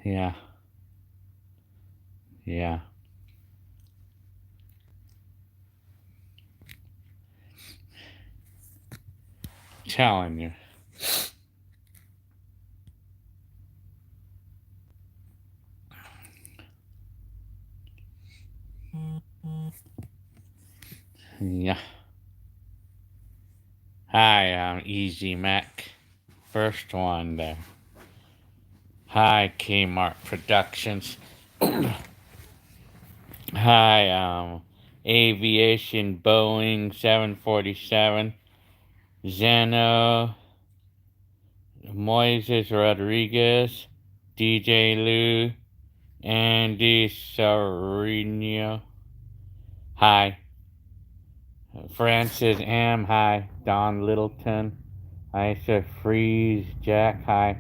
Yeah. Yeah. Telling you. Yeah. Hi, I'm Easy Mac. First one there. Hi, Kmart Productions. Hi, Aviation Boeing 747. Zeno, Moises Rodriguez, DJ Lou, Andy Sereno. Hi. Francis M. Hi. Don Littleton. Isa Freeze. Jack. Hi.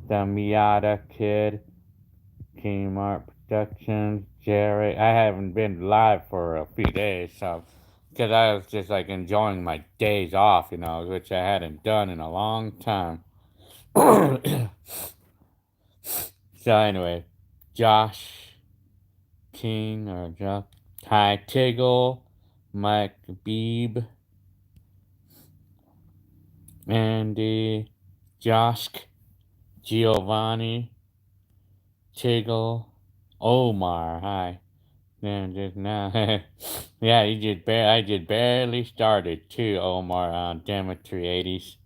The Miata Kid. Kmart Productions. Jerry. I haven't been live for a few days, so because I was just like enjoying my days off, which I hadn't done in a long time. So anyway, Josh King or Josh Ty Tiggle, Mike Beebe, Andy, Josk, Giovanni, Tiggle, Omar. Hi. Man, just now. Yeah, I just barely started too, Omar, on Demetri 80s.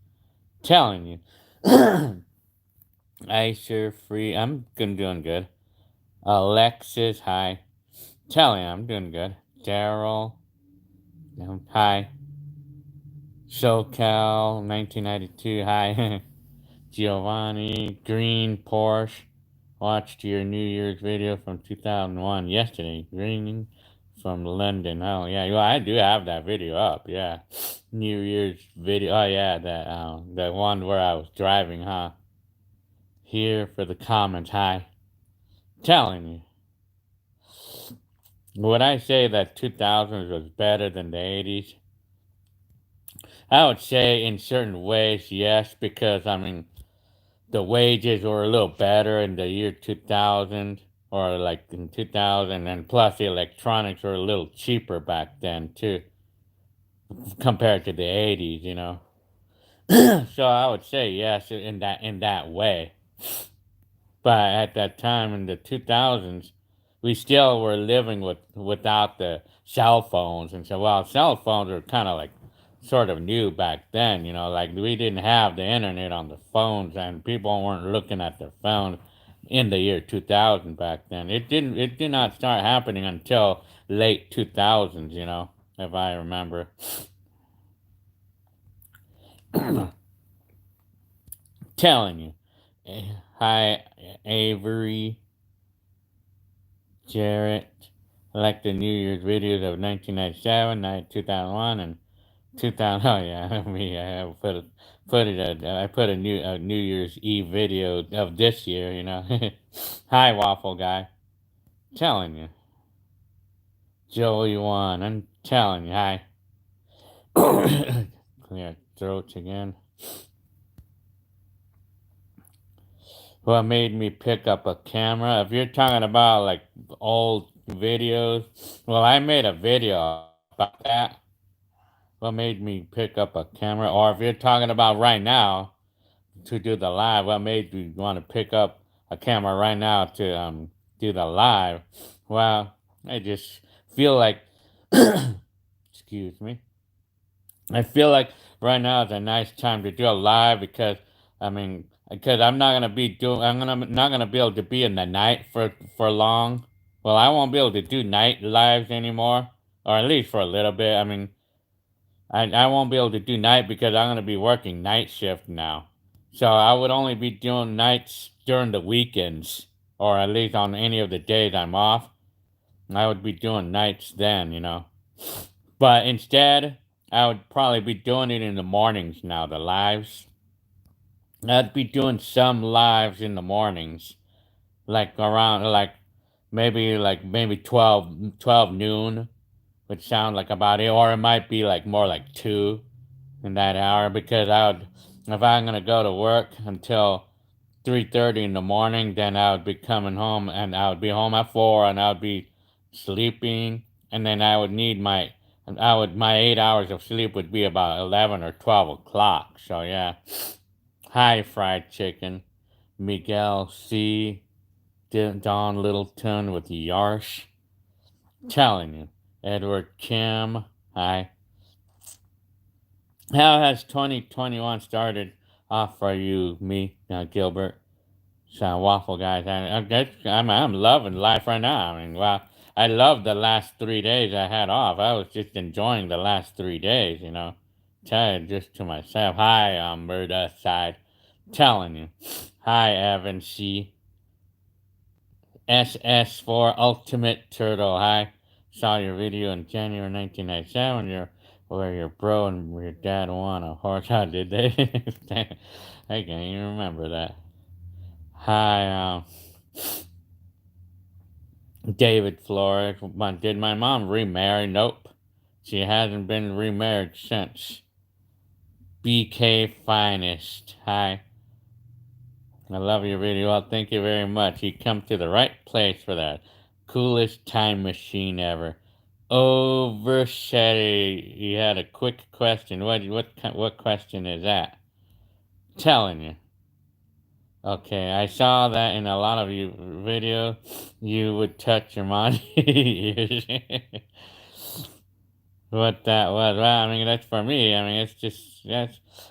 Telling you. Icer Free. I'm doing good. Alexis, hi. Telling you, I'm doing good. Daryl, hi. SoCal 1992, hi. Giovanni, Green, Porsche. Watched your New Year's video from 2001 yesterday. Green from London. Oh, yeah. Well, I do have that video up, yeah. New Year's video. Oh, yeah, that one where I was driving, huh? Here for the comments, hi. Telling you. Would I say that 2000s was better than the 80s? I would say in certain ways, yes, because I mean, the wages were a little better in the year 2000 or like in 2000, and plus the electronics were a little cheaper back then too, compared to the 80s. So I would say yes in that way. But at that time in the 2000s, we still were living without the cell phones, and so well, cell phones were kind of like sort of new back then. Like we didn't have the internet on the phones, and people weren't looking at their phones in the year 2000 back then. It did not start happening until late 2000s. If I remember. Telling you. Hi, Avery. Jarrett. I like the New Year's videos of 1997, 2001, and 2000. Oh yeah, me. I put a New Year's Eve video of this year. Hi, Waffle Guy. Telling you, Joey One. I'm telling you, hi. Clear throats again. What made me pick up a camera? If you're talking about like old videos, well, I made a video about that. What made me pick up a camera? Or if you're talking about right now to do the live, what made you want to pick up a camera right now to do the live? Well, I just feel like, excuse me, I feel like right now is a nice time to do a live because I mean, because not gonna be able to be in the night for long. Well, I won't be able to do night lives anymore, or at least for a little bit. I mean, I won't be able to do night because I'm going to be working night shift now. So I would only be doing nights during the weekends, or at least on any of the days I'm off. I would be doing nights then. But instead, I would probably be doing it in the mornings now, the lives. I'd be doing some lives in the mornings, like around, like maybe 12 noon would sound like about it, or it might be like more like 2 in that hour because if I'm gonna go to work until 3:30 in the morning. Then I would be coming home, and I would be home at 4, and I would be sleeping, and then I would need my 8 hours of sleep would be about 11 or 12 o'clock. So yeah. Hi, fried chicken. Miguel C. Don Littleton with Yarsh. Telling you. Edward Kim. Hi. How has 2021 started off for you, me, Gilbert? Waffle guys. I'm loving life right now. I mean, wow. I love the last 3 days I had off. I was just enjoying the last 3 days, Tell you just to myself. Hi, Murda Side. Telling you. Hi, Evan C. SS4 Ultimate Turtle. Hi. Saw your video in January 1997 where your bro and your dad won a horse. How did they? I can't even remember that. Hi, David Flores. Did my mom remarry? Nope. She hasn't been remarried since. BK Finest. Hi. I love your video. Well, thank you very much. You come to the right place for that. Coolest time machine ever. Overshetty. You had a quick question. What question is that? Telling you. Okay, I saw that in a lot of you videos. You would touch your mom's ears. What that was. Well, I mean, that's for me. I mean,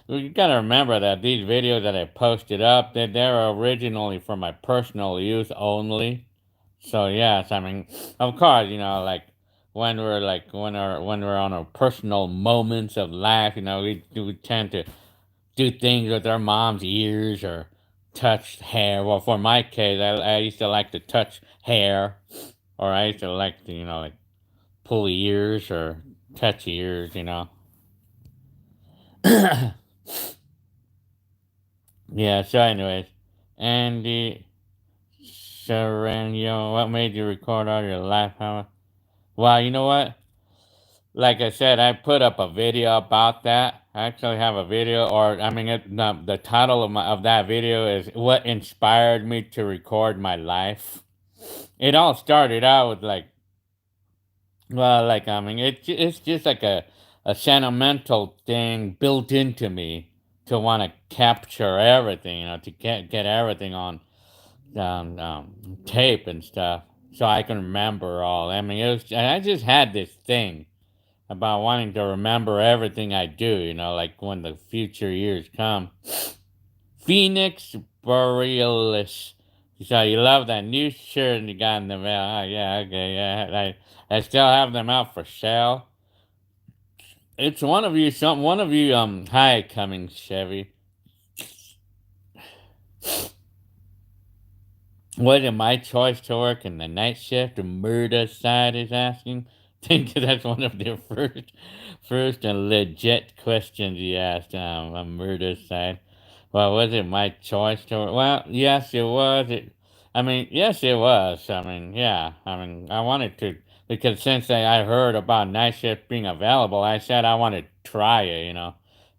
you gotta remember that these videos that I posted up, they're originally for my personal use only. So yes, I mean, of course, like when we're on our personal moments of life, we tend to do things with our mom's ears or touch hair. Well, for my case, I used to like to touch hair, or I used to like to, like pull ears or touch ears, Yeah, so anyways, Andy Sereno, what made you record all your life? Well, you know what? Like I said, I put up a video about that. I actually have a video, or I mean, the title of that video is "What Inspired Me to Record My Life." It all started out with I mean, it's just like a sentimental thing built into me to want to capture everything, to get everything on tape and stuff, so I can remember all. I mean, I just had this thing about wanting to remember everything I do, like when the future years come. Phoenix Borealis. So you love that new shirt you got in the mail. Oh, yeah, okay, yeah. I still have them out for sale. It's one of you, hi, Cummings Chevy. Was it my choice to work in the night shift? The murder side is asking. Think that's one of their first and legit questions you asked. A murder side. Well, was it my choice to work? Well, yes, it was. Yes, it was. I mean, yeah. I mean, I wanted to because since I heard about night shift being available, I said I want to try it.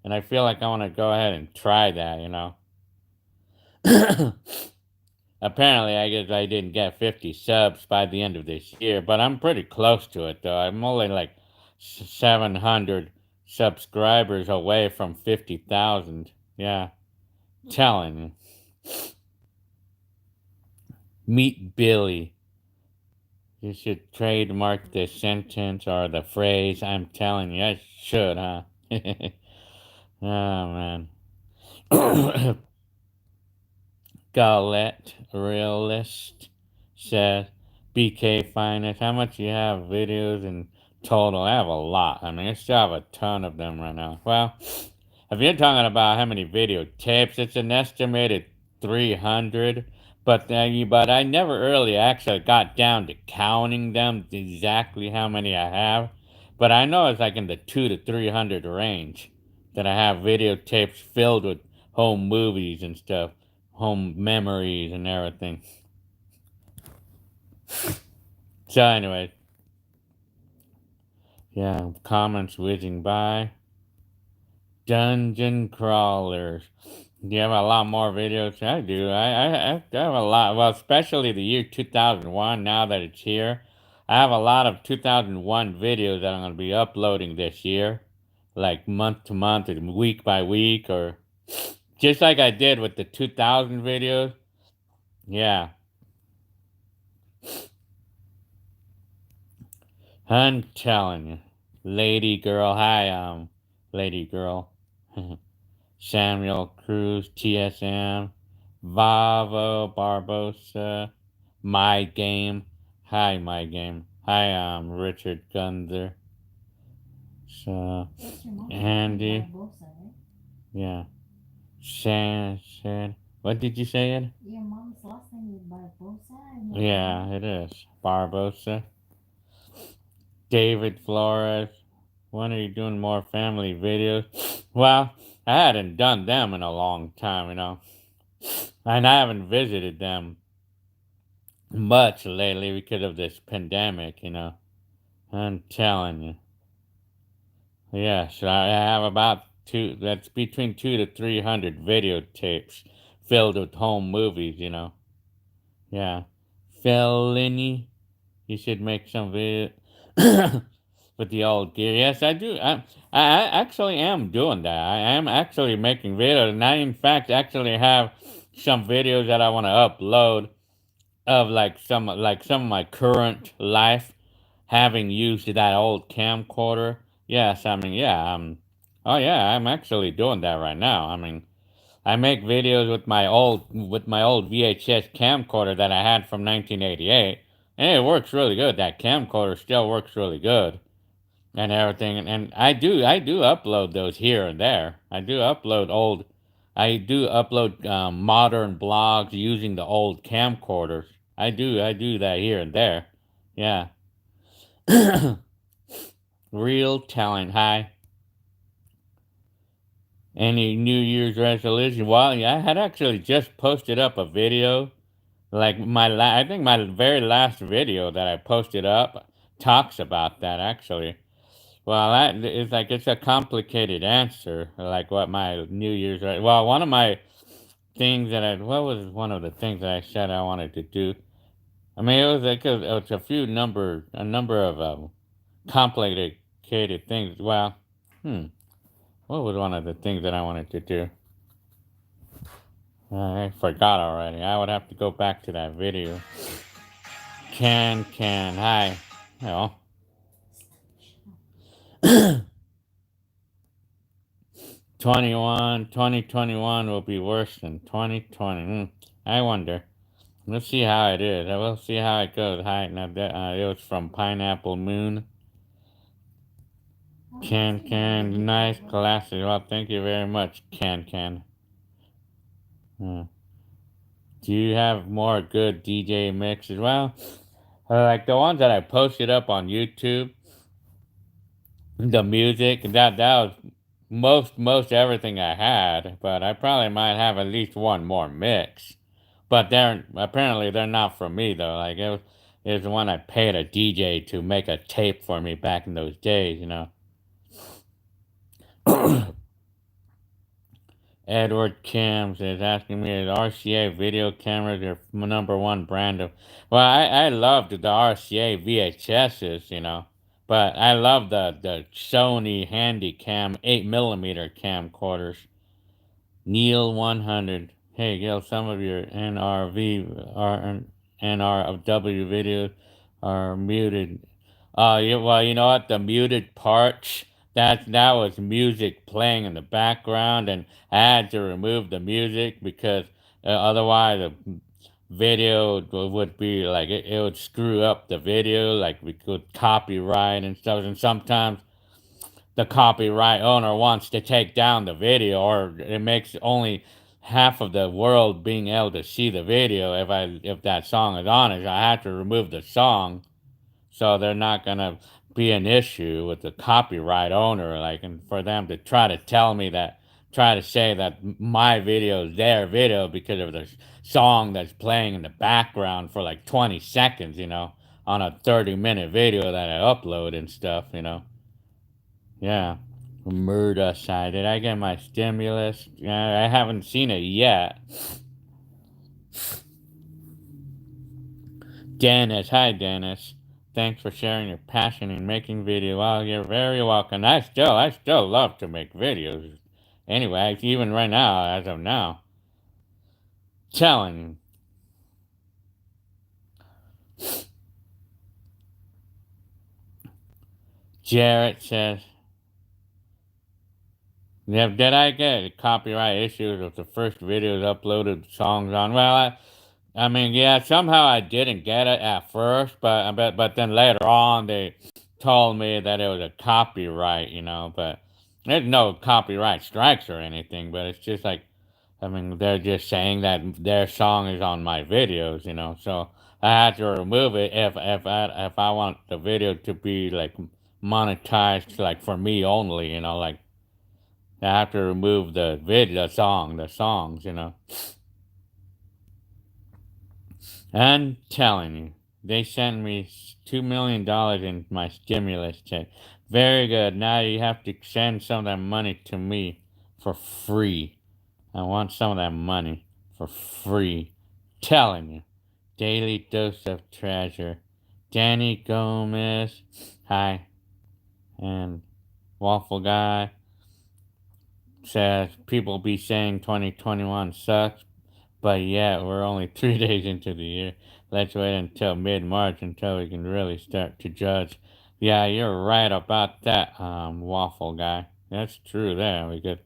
And I feel like I want to go ahead and try that. Apparently, I guess I didn't get 50 subs by the end of this year, but I'm pretty close to it, though. I'm only like 700 subscribers away from 50,000. Yeah, telling you. Meet Billy. You should trademark the sentence or the phrase. I'm telling you, I should, huh? Oh, man. Galette Realist says, BK Finest, how much you have videos in total? I have a lot. I mean, I still have a ton of them right now. Well, if you're talking about how many videotapes, it's an estimated 300. But I never really actually got down to counting them exactly how many I have. But I know it's like in the 200 to 300 range that I have videotapes filled with home movies and stuff, home memories and everything. So anyway, yeah, comments whizzing by. Dungeon crawlers. Do you have a lot more videos? I do. I have a lot. Well, especially the year 2001, now that it's here. I have a lot of 2001 videos that I'm going to be uploading this year. Like month to month and week by week, or just like I did with the 2000 videos. Yeah. I'm telling you. Lady girl. Hi, lady girl. Samuel Cruz, TSM, Vavo Barbosa, My Game. Hi, My Game. Hi, Richard Gunzer. So, Andy. Yeah. Shan. What did you say, Ed? Your mom's last name is Barbosa? Yeah, it is. Barbosa. David Flores. When are you doing more family videos? Well, I hadn't done them in a long time, and I haven't visited them much lately because of this pandemic. I'm telling you. Yeah, so I have about that's between 200 to 300 videotapes filled with home movies. Yeah. Fellini, you should make some video with the old gear. Yes, I do. I actually am doing that. I am actually making videos, and I, in fact, actually have some videos that I want to upload of like some of my current life having used that old camcorder. Yes, I mean, yeah, oh yeah, I'm actually doing that right now. I mean, I make videos with my old VHS camcorder that I had from 1988, and it works really good. That camcorder still works really good and everything. And I do upload those here and there. I do upload modern blogs using the old camcorders. I do that here and there. Yeah. Real talent. Hi. Any New Year's resolution? Well, yeah, I had actually just posted up a video. Like I think my very last video that I posted up talks about that actually. Well, that is like it's a complicated answer. Like what my New Year's well, one of my things that what was one of the things that I said I wanted to do? I mean, it was like it was a number of complicated things. Well, what was one of the things that I wanted to do? I forgot already. I would have to go back to that video. Hi. Well, 2021 will be worse than 2020. I wonder. Let's see how it is. I will see how it goes. Hi, now it was from Pineapple Moon. Nice glasses. Well, thank you very much, Can. Do you have more good DJ mixes? Well, like the ones that I posted up on YouTube, the music that was most everything I had, but I probably might have at least one more mix. But they're not from me though. Like it was the one I paid a DJ to make a tape for me back in those days. Edward Kims is asking me, is RCA video cameras your number one brand of? Well, I loved the RCA VHSs. But I love the Sony Handycam 8mm camcorders. Neil 100. Hey, Gil, some of your NRW videos are muted. Yeah, well, you know what? The muted parts, that was music playing in the background, and I had to remove the music because otherwise the video would be like, it would screw up the video, like we could copyright and stuff. And sometimes the copyright owner wants to take down the video, or it makes only half of the world being able to see the video if that song is on it. I have to remove the song, so they're not gonna be an issue with the copyright owner, like, and for them to try to say that my video is their video because of the song that's playing in the background for like 20 seconds, on a 30-minute video that I upload and stuff. Yeah. Murda side. Did I get my stimulus? I haven't seen it yet. Dennis. Hi, Dennis. Thanks for sharing your passion in making video. Well, you're very welcome. I still love to make videos. Anyway, even right now, as of now. Telling you. Jarrett says, yeah, did I get copyright issues with the first videos uploaded songs on? Well, I mean, yeah, somehow I didn't get it at first, but then later on they told me that it was a copyright, but there's no copyright strikes or anything, but it's just like, I mean, they're just saying that their song is on my videos, so I had to remove it if I want the video to be like monetized, like for me only, like I have to remove the songs. I'm telling you, they sent me $2 million in my stimulus check. Very good. Now you have to send some of that money to me for free. I want some of that money for free. Telling you. Daily dose of treasure. Danny Gomez. Hi. And Waffle Guy says people be saying 2021 sucks, but yeah, we're only 3 days into the year. Let's wait until mid-March until we can really start to judge. Yeah, you're right about that, Waffle Guy. That's true there. We get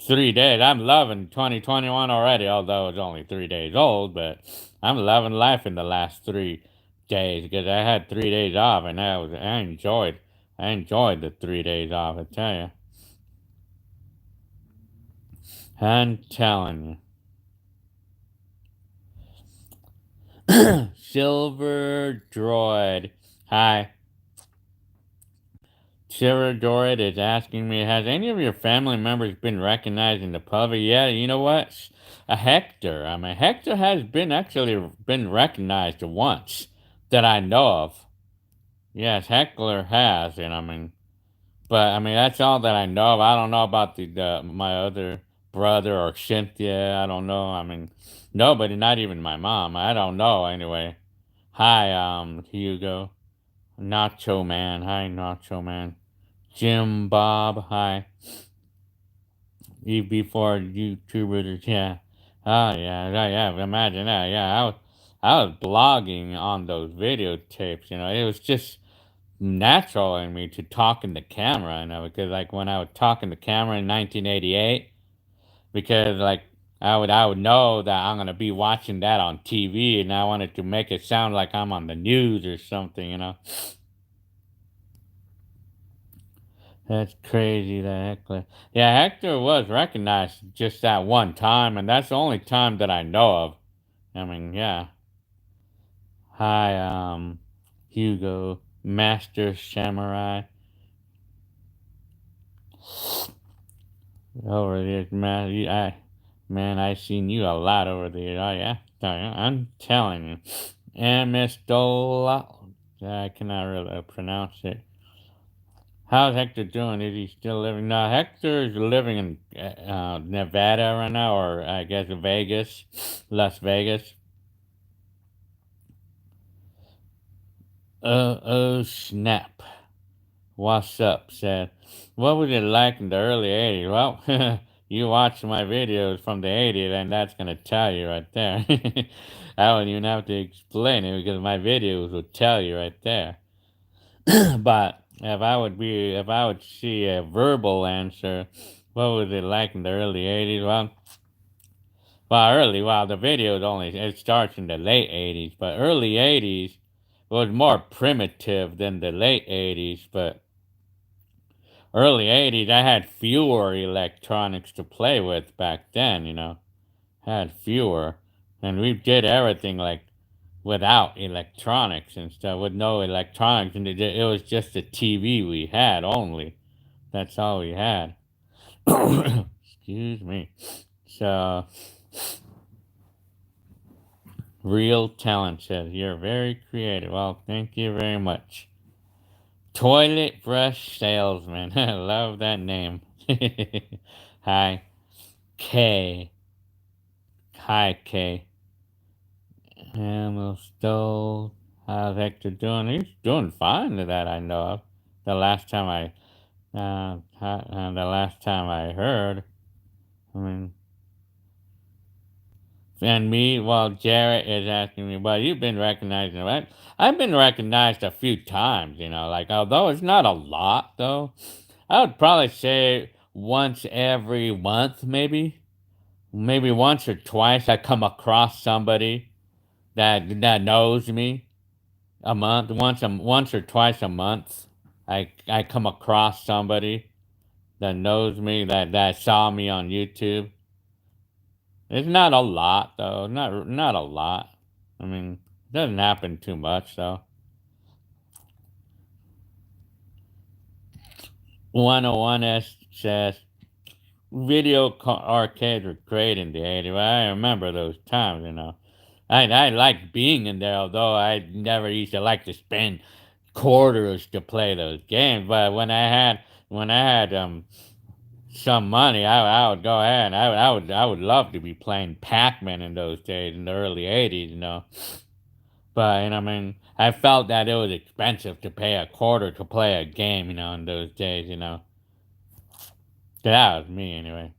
3 days. I'm loving 2021 already, although it's only 3 days old, but I'm loving life in the last 3 days because I had 3 days off and I enjoyed the 3 days off, I tell you. I'm telling you. Silver Droid. Hi. Silver Droid is asking me, has any of your family members been recognized in the public? Yeah, you know what? Hector. I mean, Hector has been recognized once that I know of. Yes, Heckler has, and I mean, but I mean that's all that I know of. I don't know about the my other brother or Cynthia. I don't know. I mean, nobody, not even my mom. I don't know anyway. Hi, Hugo. Nacho Man. Hi, Nacho Man. Jim Bob. Hi. Before YouTubers. Yeah. Oh yeah. Yeah. Imagine that. Yeah. I was blogging on those videotapes. It was just natural in me to talk in the camera. Because like when I would talk in the camera in 1988, because like I would know that I'm gonna be watching that on TV, and I wanted to make it sound like I'm on the news or something. That's crazy that Hector. Yeah, Hector was recognized just that one time, and that's the only time that I know of. I mean, yeah. Hi, Hugo, Master Samurai. Over there, man, I seen you a lot over there. Oh yeah, I'm telling you. And Miss Dola, I cannot really pronounce it. How's Hector doing? Is he still living? No, Hector is living in Nevada right now, or I guess Vegas, Las Vegas. Oh snap. What's up, said. What was it like in the early 80s? Well, you watch my videos from the 80s, and that's going to tell you right there. I don't even have to explain it because my videos will tell you right there. But if I would see a verbal answer, what was it like in the early 80s? Well, the videos it starts in the late 80s, but early 80s was more primitive than the late 80s, but early 80s, I had fewer electronics to play with back then, Had fewer. And we did everything like without electronics and stuff, with no electronics. And it was just the TV we had only. That's all we had. Excuse me. So, Real Talent says, you're very creative. Well, thank you very much. Toilet brush salesman. I love that name. Hi, K. Hi, K. Hamel Stowe. How's Hector doing? He's doing fine that I know of. The last time I heard. I mean, and me, well, Jarrett is asking me, well, you've been recognized, right? I've been recognized a few times, like, although it's not a lot, though. I would probably say once every month, maybe. Maybe once or twice I come across somebody that knows me. A month, once or twice a month, I come across somebody that knows me that saw me on YouTube. It's not a lot though, not a lot. I mean, it doesn't happen too much though. 101S says arcades were great in the 80s. Well, I remember those times. I liked being in there, although I never used to like to spend quarters to play those games. But when I had some money, I would go ahead. And I would love to be playing Pac-Man in those days in the early '80s. But I mean, I felt that it was expensive to pay a quarter to play a game. In those days. That was me anyway.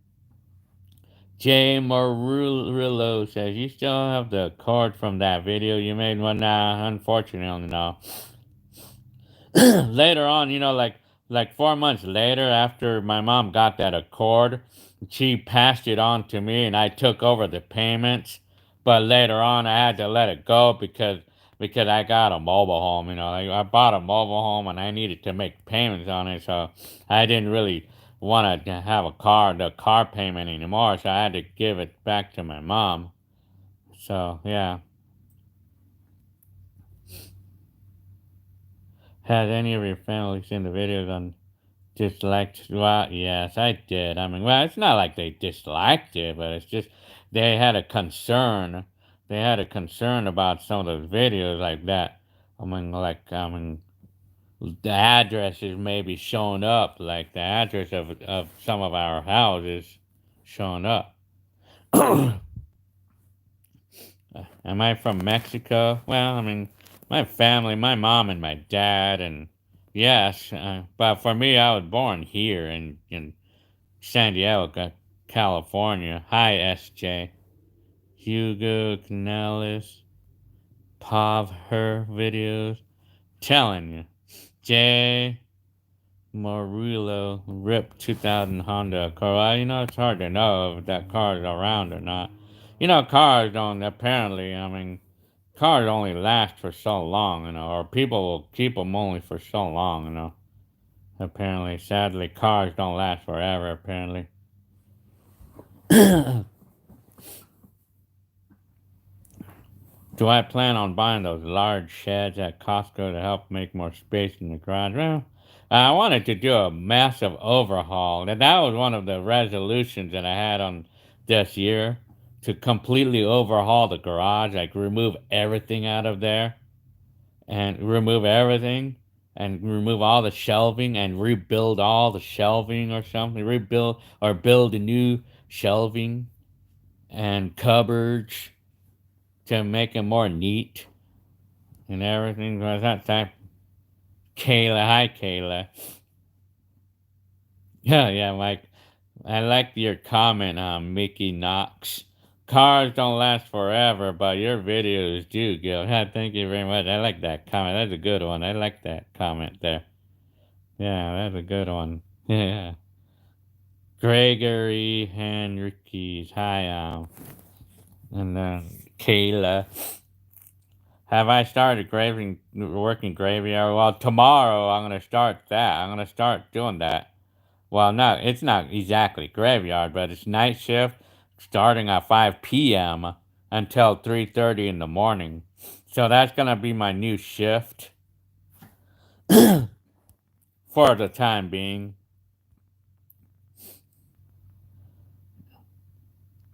Jay Murillo says, you still have the card from that video you made? Well, nah, unfortunately, no. Later on, like 4 months later, after my mom got that Accord, she passed it on to me, and I took over the payments. But later on, I had to let it go because I got a mobile home. Like I bought a mobile home, and I needed to make payments on it, so I didn't really want to have the car payment anymore. So I had to give it back to my mom. So yeah. Has any of your family seen the videos on disliked? Well, yes, I did. I mean, well, it's not like they disliked it, but it's just they had a concern. They had a concern about some of those videos like that. I mean, the addresses maybe showing up, like the address of some of our houses showing up. Am I from Mexico? Well, I mean, my family, my mom and my dad, and yes, but for me, I was born here in San Diego, California. Hi, SJ. Hugo Canales, Pav, her videos. Telling you. Jay Murillo, RIP 2000 Honda car. Well, it's hard to know if that car is around or not. Cars don't, apparently, I mean, cars only last for so long, or people will keep them only for so long. Apparently, sadly, cars don't last forever, apparently. Do I plan on buying those large sheds at Costco to help make more space in the garage? Well, I wanted to do a massive overhaul. And that was one of the resolutions that I had on this year, to completely overhaul the garage, like remove everything out of there and remove everything and remove all the shelving and rebuild all the shelving or something. Rebuild or build a new shelving and cupboards to make it more neat and everything. Was that type? Kayla, hi Kayla. Yeah, Mike. I like your comment on Mickey Knox. Cars don't last forever, but your videos do, Gil. Yeah, thank you very much. I like that comment. That's a good one. I like that comment there. Yeah, that's a good one. Yeah. Gregory Henriquez. Hi, and Kayla. Have I started working graveyard? Well, tomorrow I'm gonna start that. I'm gonna start doing that. Well, no, it's not exactly graveyard, but it's night shift, starting at 5 p.m. until 3:30 in the morning. So that's gonna be my new shift for the time being.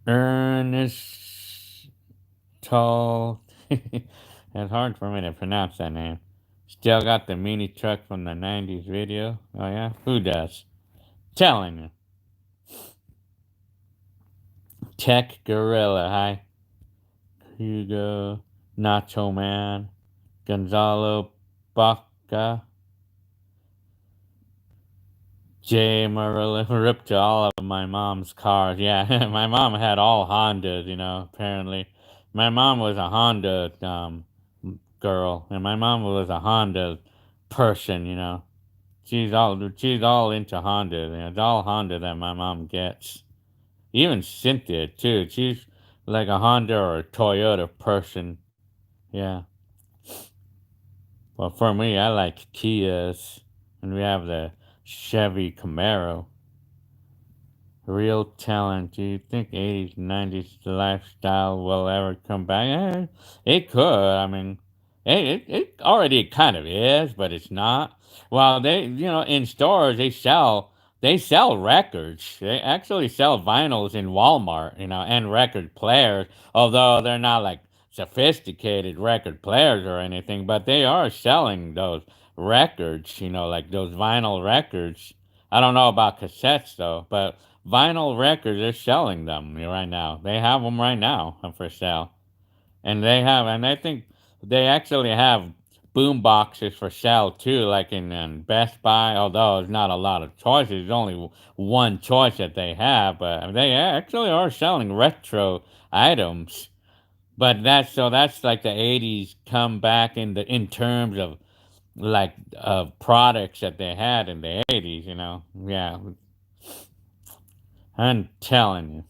Ernest Toll. It's hard for me to pronounce that name. Still got the mini truck from the 90s video. Oh, yeah? Who does? Telling you. Tech Gorilla, hi. Hugo, Nacho Man, Gonzalo Baca, Jay Marilla, ripped to all of my mom's cars. Yeah, my mom had all Hondas, apparently. My mom was a Honda girl, and my mom was a Honda person. She's all into Honda. It's all Honda that my mom gets. Even Cynthia too. She's like a Honda or a Toyota person. Yeah. Well, for me, I like Kias, and we have the Chevy Camaro. Real talent. Do you think 80s, 90s lifestyle will ever come back? It could. I mean, it already kind of is, but it's not. Well, in stores they sell records. They actually sell vinyls in Walmart, and record players. Although they're not like sophisticated record players or anything, but they are selling those records. Like those vinyl records. I don't know about cassettes though, but vinyl records are selling them right now. They have them right now for sale, and I think they actually have boom boxes for sale too, like in Best Buy. Although there's not a lot of choices, there's only one choice that they have, but they actually are selling retro items. But that's like the '80s come back in terms of like products that they had in the '80s. Yeah, I'm telling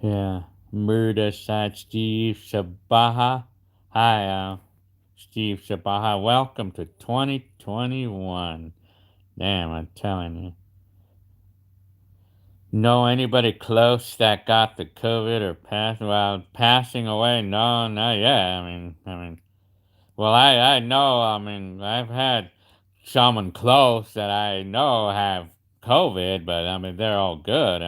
you. Yeah. Murder side Steve Sabaha. Hi, Steve Sabaha. Welcome to 2021. Damn, I'm telling you. Know anybody close that got the COVID or passed? Well, passing away? No, not yet. Well, I know. I've had someone close that I know have COVID, but they're all good.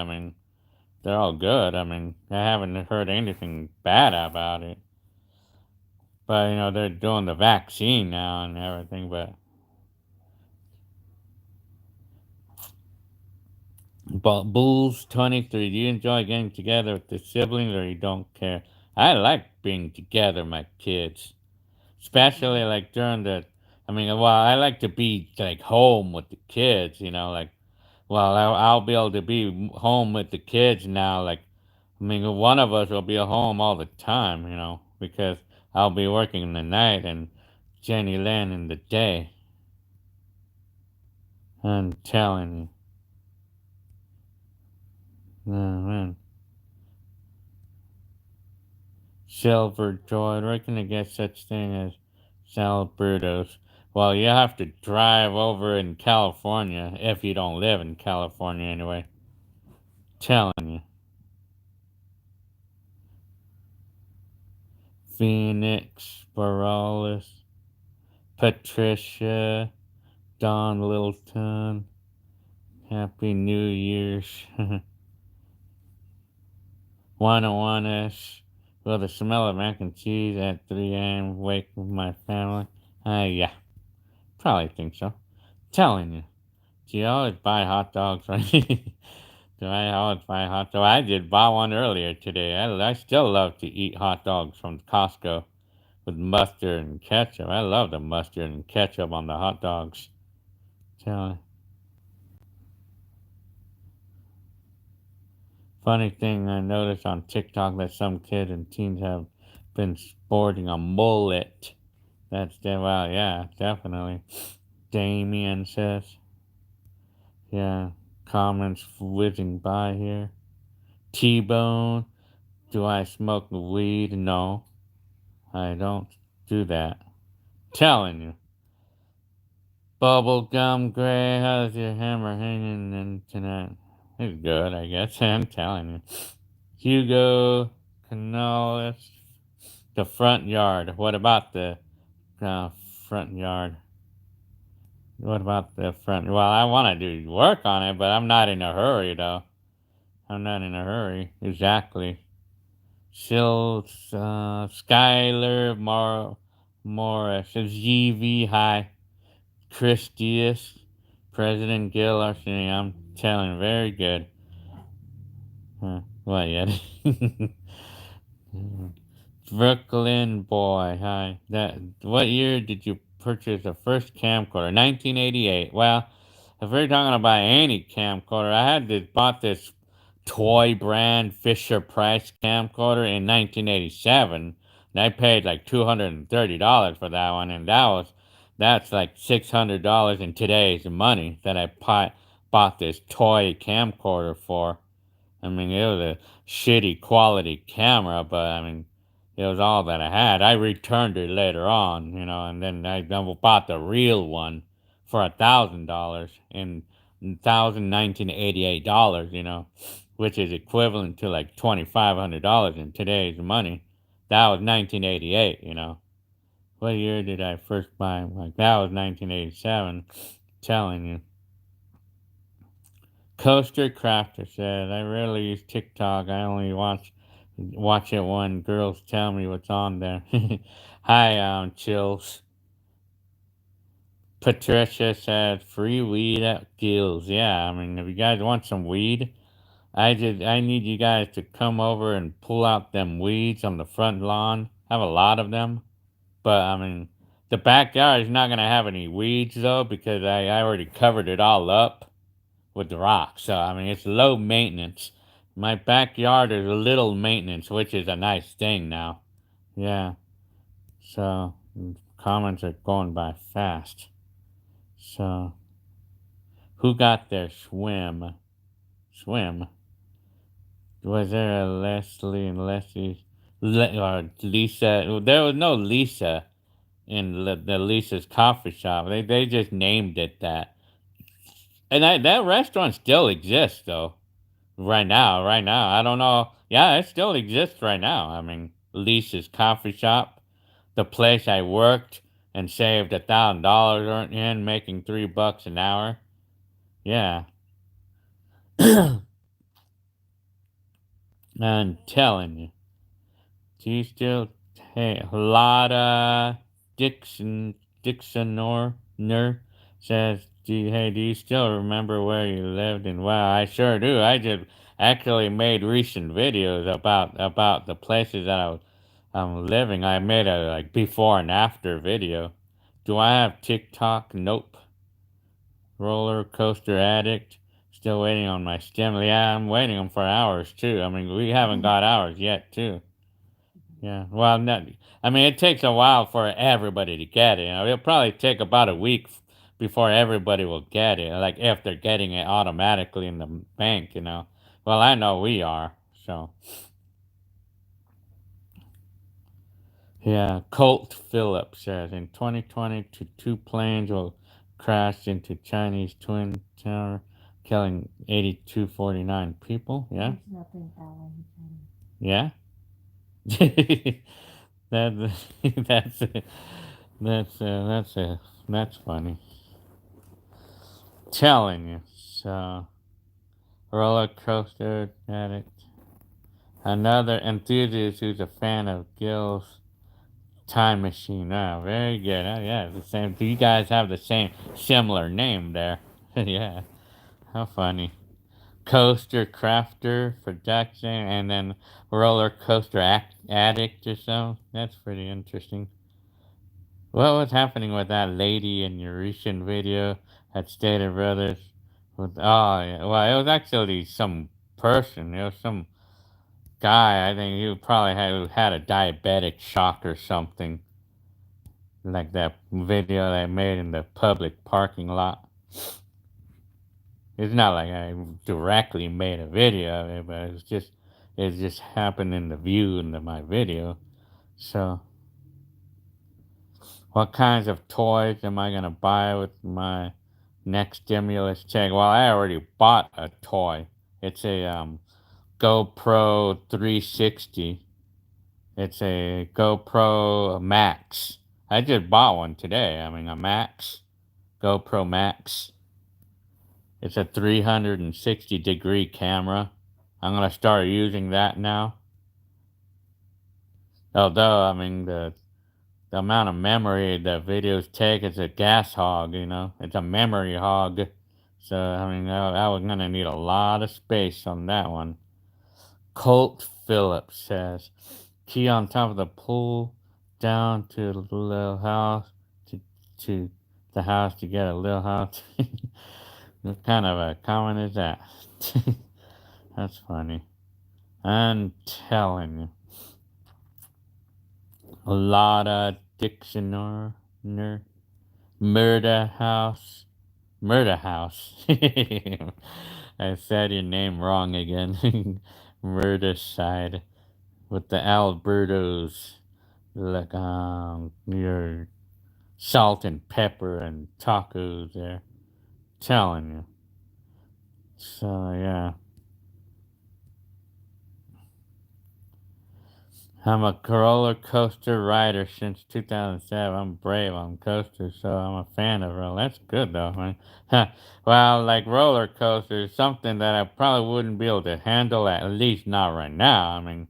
They're all good. I haven't heard anything bad about it. But they're doing the vaccine now and everything. But Bulls 23, do you enjoy getting together with the siblings or you don't care? I like being together, with my kids, especially like during the. Well, I like to be like home with the kids. Like, well, I'll be able to be home with the kids now. Like, one of us will be at home all the time, because I'll be working in the night and Jenny Lynn in the day. I'm telling you. Oh, man. Silver Joy, where can I get such thing as Salburdos? Well, you have to drive over in California if you don't live in California anyway. Telling you. Phoenix, Morales, Patricia, Don Littleton. Happy New Year's. 101ish. Will the smell of mac and cheese at 3 a.m. wake my family? Yeah. Probably think so. Telling you. Do you always buy hot dogs, right? Do I always buy hot dogs? I did buy one earlier today. I still love to eat hot dogs from Costco with mustard and ketchup. I love the mustard and ketchup on the hot dogs. Telling. Funny thing I noticed on TikTok that some kids and teens have been sporting a mullet. Well, yeah, definitely. Damien says, yeah, comments whizzing by here. T-Bone, do I smoke weed? No, I don't do that. Telling you. Bubblegum Gray, how's your hammer hanging in tonight? It's good, I guess. I'm telling you. Hugo Canales, the front yard. What about the uh, front yard? What about the front? Well, I want to do work on it, but I'm not in a hurry, though. I'm not in a hurry. Exactly. Skyler Morris, GV, hi. Chris Diaz, President Gil Arsenio, I'm telling, very good. What yet? Brooklyn boy, hi. What year did you purchase the first camcorder? 1988. Well, if we're talking about any camcorder, I had bought this toy brand Fisher Price camcorder in 1987. And I paid like $230 for that one, and that's like $600 in today's money that I bought this toy camcorder for. I mean, it was a shitty quality camera, but I mean, it was all that I had. I returned it later on, and then I bought the real one for $1,000 in 1988 dollars, which is equivalent to like $2,500 in today's money. That was 1988. What year did I first buy? Like that was 1987. Telling you. Coaster Crafter says, I rarely use TikTok. I only watch it when girls tell me what's on there. Hi, Chills. Patricia says, free weed at Gills. Yeah, I mean, if you guys want some weed, I need you guys to come over and pull out them weeds on the front lawn. I have a lot of them. But, I mean, the backyard is not going to have any weeds, though, because I already covered it all up with the rocks. So, I mean, it's low maintenance. My backyard is a little maintenance, which is a nice thing now. Yeah. So, comments are going by fast. So, who got their swim? Swim? Was there a Leslie and or Lisa? There was no Lisa in the Lisa's coffee shop. They just named it that. And that restaurant still exists, though. Right now, I don't know. Yeah, it still exists right now. I mean, Lisa's coffee shop, the place I worked and saved $1,000 in, making $3 an hour. Yeah. I'm telling you. Do you still, hey, Lotta Dixonor says, do you still remember where you lived? And well, I sure do. I just actually made recent videos about the places that I'm living. I made a like before and after video. Do I have TikTok? Nope. Roller coaster addict. Still waiting on my stem. Yeah, I'm waiting on for hours too. I mean, we haven't got ours yet too. Yeah, well, not, I mean, it takes a while for everybody to get it. It'll probably take about a week before everybody will get it. Like if they're getting it automatically in the bank. Well, I know we are. So yeah, Colt Phillips says in 2020, two planes will crash into Chinese twin tower, killing 8249 people. Yeah. There's nothing, Alan. Yeah. that that's funny. Telling you. So, roller coaster addict. Another enthusiast who's a fan of Gil's Time Machine. Oh, very good. Oh, yeah, the same. Do you guys have the same similar name there? Yeah. How funny. Coaster Crafter Production, and then Roller Coaster Addict or so. That's pretty interesting. What was happening with that lady in your recent video at Stater Brothers? Yeah. Well, it was actually some person. It was some guy. I think he probably had a diabetic shock or something. Like that video that I made in the public parking lot. It's not like I directly made a video of it, but it just happened in the view into my video. So, what kinds of toys am I gonna buy with my next stimulus check? Well, I already bought a toy. It's a GoPro 360. It's a GoPro Max. I just bought one today. I mean, a Max, GoPro Max. It's a 360-degree camera. I'm going to start using that now. Although, I mean, the amount of memory that videos take is a gas hog, It's a memory hog. So, I mean, I was gonna need a lot of space on that one. Colt Phillips says, key on top of the pool, down to the little house, to the house to get a little house. What kind of a comment is that? That's funny. I'm telling you. A lot of dictionary, murder house, murder house. I said your name wrong again. Murder side with the Albertos, like your salt and pepper and tacos there. Telling you. So yeah. I'm a roller coaster rider since 2007. I'm brave on coasters, so I'm a fan of roller. That's good though, man. Well, like roller coasters, something that I probably wouldn't be able to handle, at least not right now. I mean,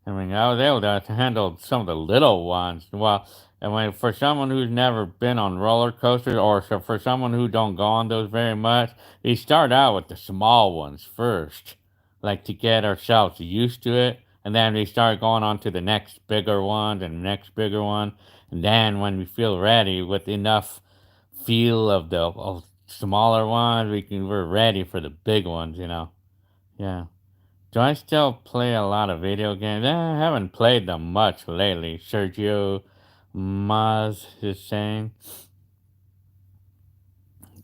I was able to handle some of the little ones. Well, I mean, for someone who's never been on roller coasters, or so for someone who don't go on those very much, we start out with the small ones first, like to get ourselves used to it, and then we start going on to the next bigger one and next bigger one, and then when we feel ready with enough feel of the smaller ones, we're ready for the big ones. Yeah. Do I still play a lot of video games? I haven't played them much lately. Sergio Maz is saying.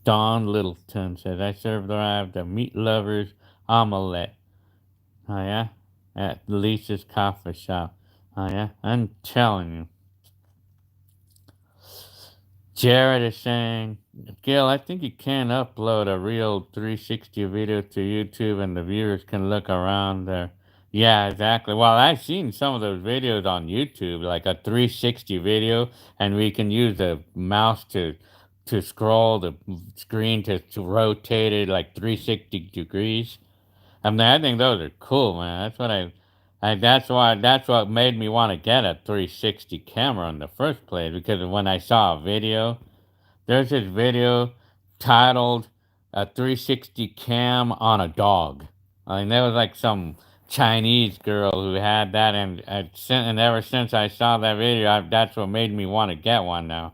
Don Littleton says, I serve the meat lovers omelette. Oh, yeah? At Lisa's coffee shop. Oh, yeah? I'm telling you. Jared is saying, Gil, I think you can upload a real 360 video to YouTube and the viewers can look around there. Yeah, exactly. Well, I've seen some of those videos on YouTube, like a 360 video, and we can use the mouse to scroll the screen to rotate it like 360 degrees. I mean, I think those are cool, man. That's what made me want to get a 360 camera in the first place, because when I saw a video, there's this video titled "A 360 Cam on a Dog." I mean, there was like some Chinese girl who had that, and ever since I saw that video, that's what made me want to get one now.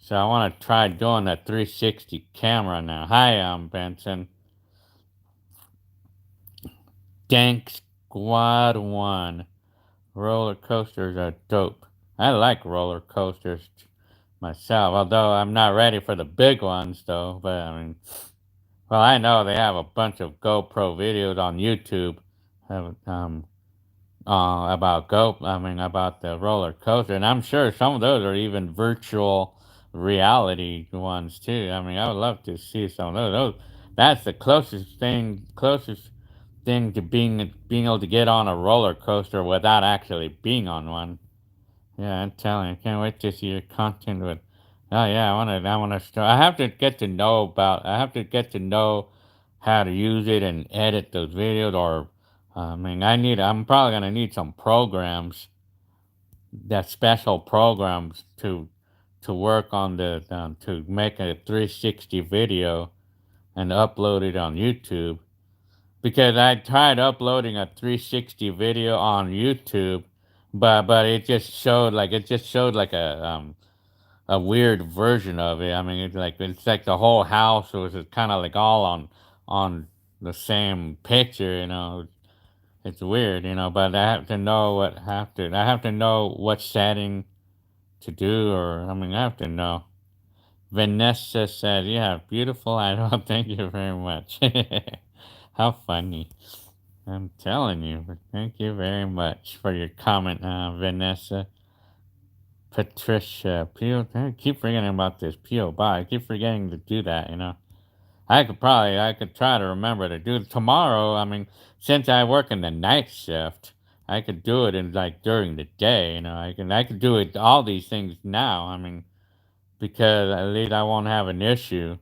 So I want to try doing a 360 camera now. Hi, I'm Benson. Dank Squad 1. Roller coasters are dope. I like roller coasters myself, although I'm not ready for the big ones, though. But I mean, well, I know they have a bunch of GoPro videos on YouTube about the roller coaster, and I'm sure some of those are even virtual reality ones too. I mean, I would love to see some of that's the closest thing to being able to get on a roller coaster without actually being on one. Yeah, I'm telling you, I can't wait to see your content with. Oh yeah, I wanna start. I have to get to know how to use it and edit those videos. Or, I mean, I'm probably gonna need some programs, that special programs to work on to make a 360 video and upload it on YouTube. Because I tried uploading a 360 video on YouTube, but it just showed like a weird version of it. I mean, it's like the whole house was kind of like all on the same picture. It's weird. But I have to know what setting to do, or I mean, I have to know. Vanessa said, "Yeah, beautiful idol. Thank you very much." How funny! I'm telling you. But thank you very much for your comment, Vanessa. Patricia, I keep forgetting about this P.O. Box. I keep forgetting to do that. I could try to remember to do it tomorrow. I mean, since I work in the night shift, I could do it during the day. I could do it, all these things now. I mean, because at least I won't have an issue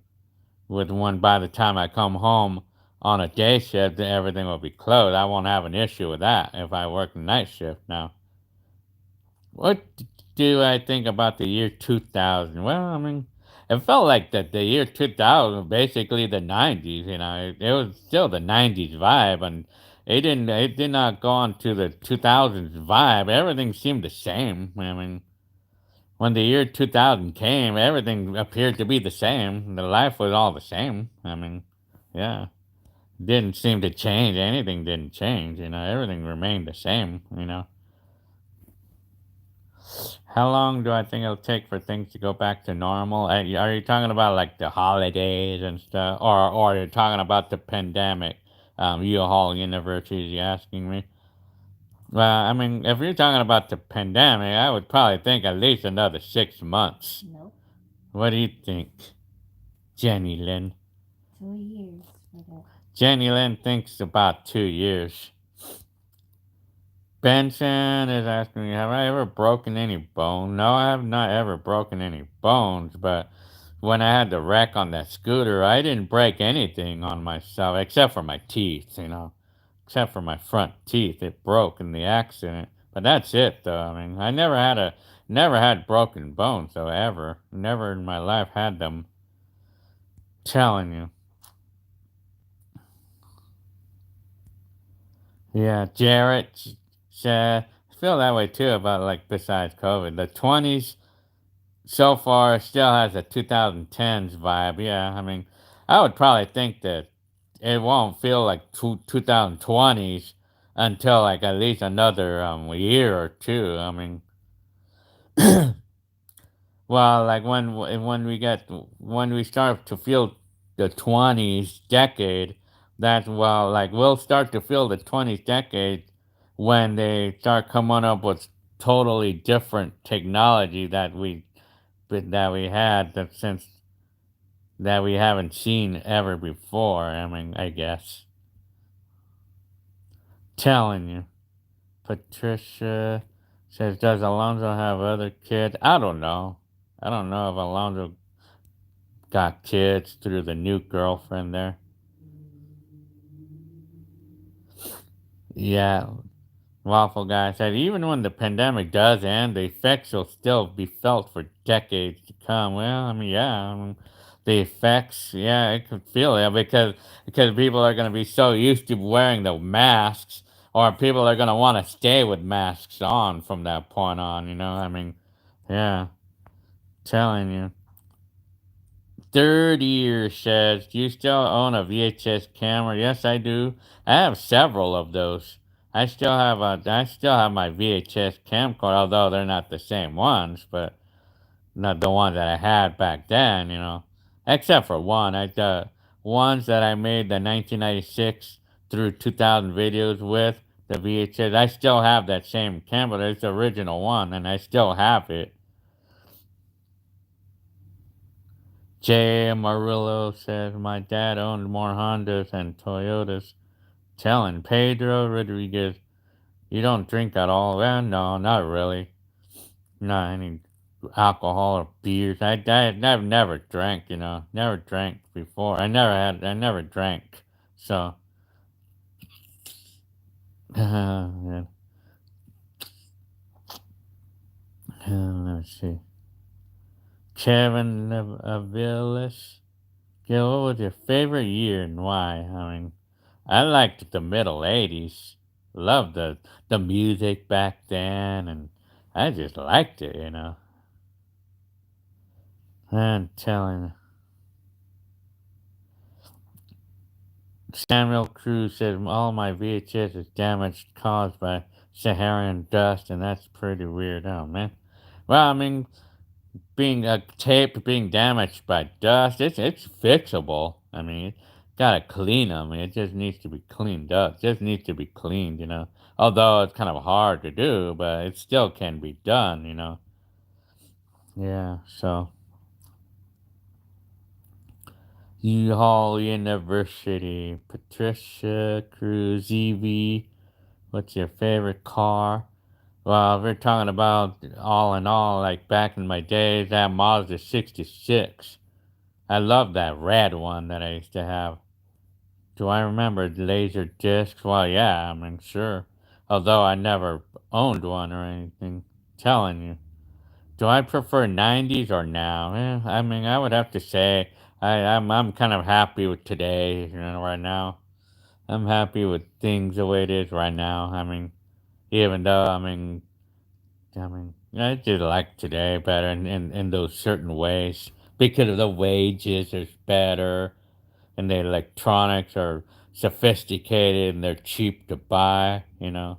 with when by the time I come home on a day shift, everything will be closed. I won't have an issue with that if I work the night shift now. What do I think about the year 2000? Well, I mean, it felt like the year 2000, basically the 90s. You know, it was still the 90s vibe, and it did not go on to the 2000s vibe. Everything seemed the same. I mean, when the year 2000 came, everything appeared to be the same. The life was all the same. I mean, yeah, didn't seem to change. Anything didn't change. You know, everything remained the same. You know. How long do I think it'll take for things to go back to normal? Are you talking about like the holidays and stuff, or are you talking about the pandemic? U-Haul University is asking me. Well, I mean, if you're talking about the pandemic, I would probably think at least another 6 months. Nope. What do you think, Jenny Lynn? 2 years for that. Jenny Lynn thinks about 2 years. Benson is asking me, have I ever broken any bone? No, I have not ever broken any bones, but when I had the wreck on that scooter, I didn't break anything on myself except for my teeth, you know. Except for my front teeth. It broke in the accident. But that's it though. I mean, I never had broken bones though, ever. Never in my life had them. Telling you. Yeah, Jarrett said I feel that way too about like besides COVID. The 20s so far still has a 2010s vibe. Yeah, I mean, I would probably think that it won't feel like 2020s until like at least another year or two. I mean, well, like when we start to feel the 20s decade, that's well, like we'll start to feel the 20s decade when they start coming up with totally different technology that we had that we haven't seen ever before. I mean, I guess. Telling you. Patricia says, does Alonso have other kids? I don't know. I don't know if Alonso got kids through the new girlfriend there. Yeah, Waffle Guy said, even when the pandemic does end, the effects will still be felt for decades to come. Well, I mean, yeah, I mean, the effects, yeah, I could feel it because people are going to be so used to wearing the masks, or people are going to want to stay with masks on from that point on. You know, I mean, yeah, telling you. Third year says, do you still own a VHS camera? Yes, I do. I have several of those. I still have my VHS camcorder, although they're not the same ones, but not the ones that I had back then, you know. Except for one. The ones that I made the 1996 through 2000 videos with, the VHS, I still have that same camera. It's the original one, and I still have it. Jay Amarillo says, my dad owned more Hondas and Toyotas. Telling Pedro Rodriguez, you don't drink at all? Well, no, not really. Not any alcohol or beers. I've never drank, you know. Never drank before. I never drank. So, yeah. Let's see. Kevin Aviles. Yeah, what was your favorite year and why? I mean, I liked the middle '80s. Loved the music back then, and I just liked it, you know. I'm telling Samuel Cruz says all my VHS is damaged caused by Saharan dust, and that's pretty weird. Oh man. Well, I mean, being a tape being damaged by dust, it's fixable. I mean, gotta clean them. It just needs to be cleaned up. Just needs to be cleaned, you know. Although it's kind of hard to do, but it still can be done, you know. Yeah. So, U-Haul University, Patricia Cruz, EV. What's your favorite car? Well, if we're talking about all in all, like back in my days, that Mazda 66. I love that red one that I used to have. Do I remember laser discs? Well, yeah, I mean, sure. Although I never owned one or anything. Telling you. Do I prefer 90s or now? I mean, I would have to say I'm kind of happy with today, right now. I'm happy with things the way it is right now. I mean, even though I just like today better in those certain ways because of the wages is better and the electronics are sophisticated and they're cheap to buy. And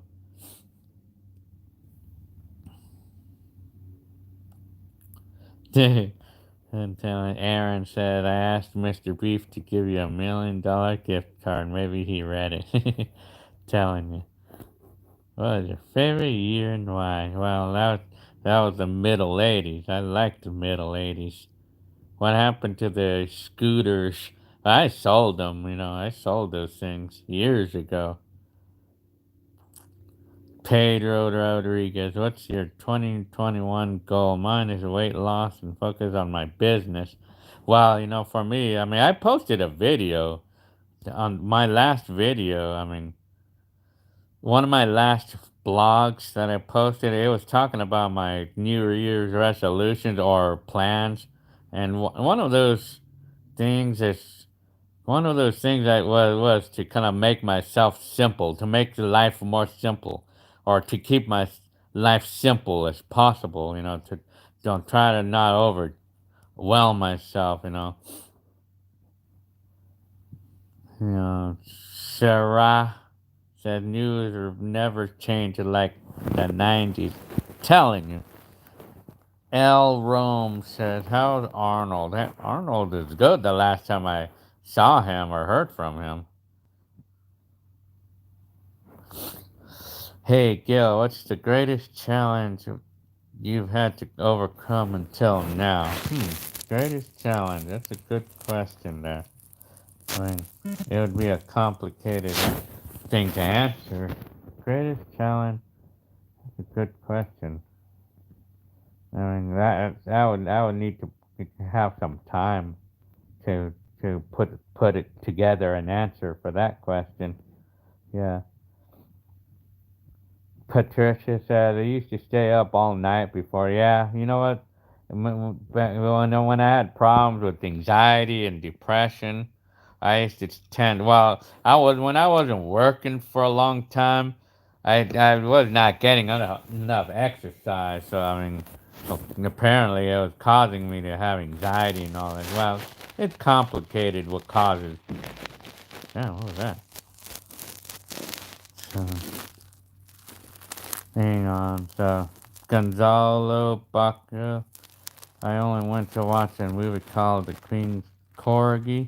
Aaron said, I asked Mr. Beef to give you $1 million gift card. Maybe he read it. Telling you. What was your favorite year and why? Well, that was the middle 80s. I liked the middle 80s. What happened to the scooters? I sold them. I sold those things years ago. Pedro Rodriguez, what's your 2021 goal? Mine is weight loss and focus on my business. Well, for me, I mean, I posted a video on my last video. I mean, one of my last blogs that I posted, it was talking about my New Year's resolutions or plans. And one of those things is one of those things that was to kind of make myself simple, to make the life more simple, or to keep my life simple as possible. To don't try to not overwhelm myself. Sarah said news are never changed like the 90s. Telling you. L. Rome says, how's Arnold? Arnold is good the last time I saw him or heard from him. Hey, Gil, what's the greatest challenge you've had to overcome until now? Greatest challenge. That's a good question there. I mean, it would be a complicated thing to answer. Greatest challenge. That's a good question. I mean, that would need to have some time to put it together and answer for that question. Yeah. Patricia said I used to stay up all night before. Yeah, you know what? When I had problems with anxiety and depression, I used to tend. Well, when I wasn't working for a long time. I was not getting enough exercise. So I mean, apparently it was causing me to have anxiety and all that. Well, it's complicated what causes. Yeah, what was that? So, hang on. So, Gonzalo Baca. I only went to watch a movie called The Queen's Corgi.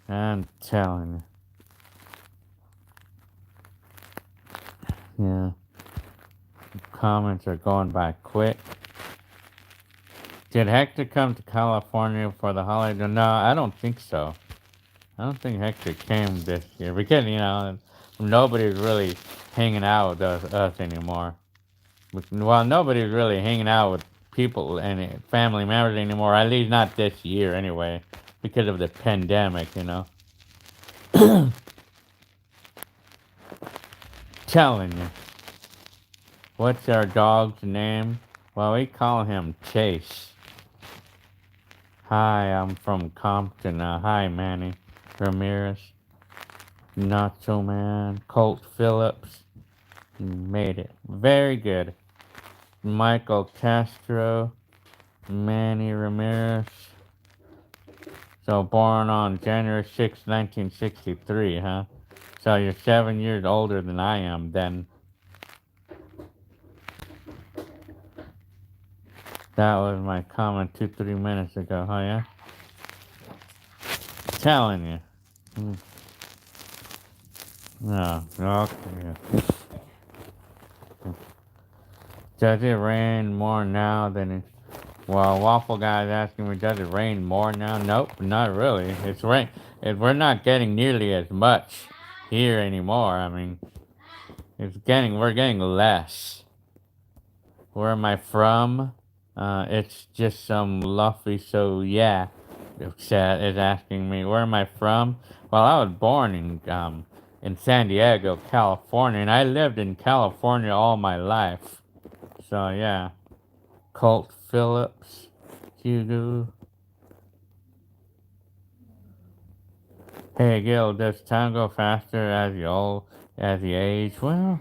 I'm telling you. Yeah. Comments are going by quick. Did Hector come to California for the holiday? No, I don't think so. I don't think Hector came this year because, nobody's really hanging out with us anymore. Well, nobody's really hanging out with people and family members anymore, at least not this year anyway, because of the pandemic. Telling you. What's our dog's name? Well, we call him Chase. Hi, I'm from Compton. Hi, Manny Ramirez. Nacho Man. Colt Phillips. You made it. Very good. Michael Castro. Manny Ramirez. So born on January 6, 1963, huh? So you're 7 years older than I am then. That was my comment 2-3 minutes ago, huh? Yeah? Telling you. No, okay. Does it rain more now than it? Well, Waffle Guy's asking me, does it rain more now? Nope, not really. We're not getting nearly as much here anymore. I mean, we're getting less. Where am I from? It's just some Luffy, so yeah. Is asking me, where am I from? Well, I was born in San Diego, California, and I lived in California all my life. So, yeah. Colt Phillips, Hugo. Hey Gil, does time go faster as you age? Well,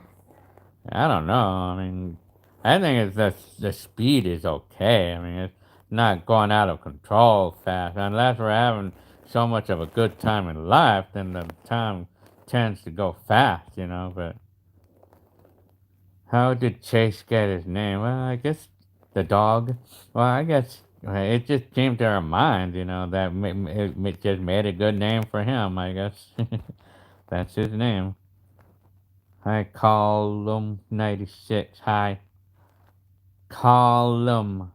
I don't know. I mean, I think it's the speed is okay. I mean, it's not going out of control fast. Unless we're having so much of a good time in life, then the time tends to go fast, you know. But how did Chase get his name? Well, I guess the dog. Well, I guess it just came to our mind, you know, that it just made a good name for him, I guess. That's his name. Hi, Column 96. Hi, Column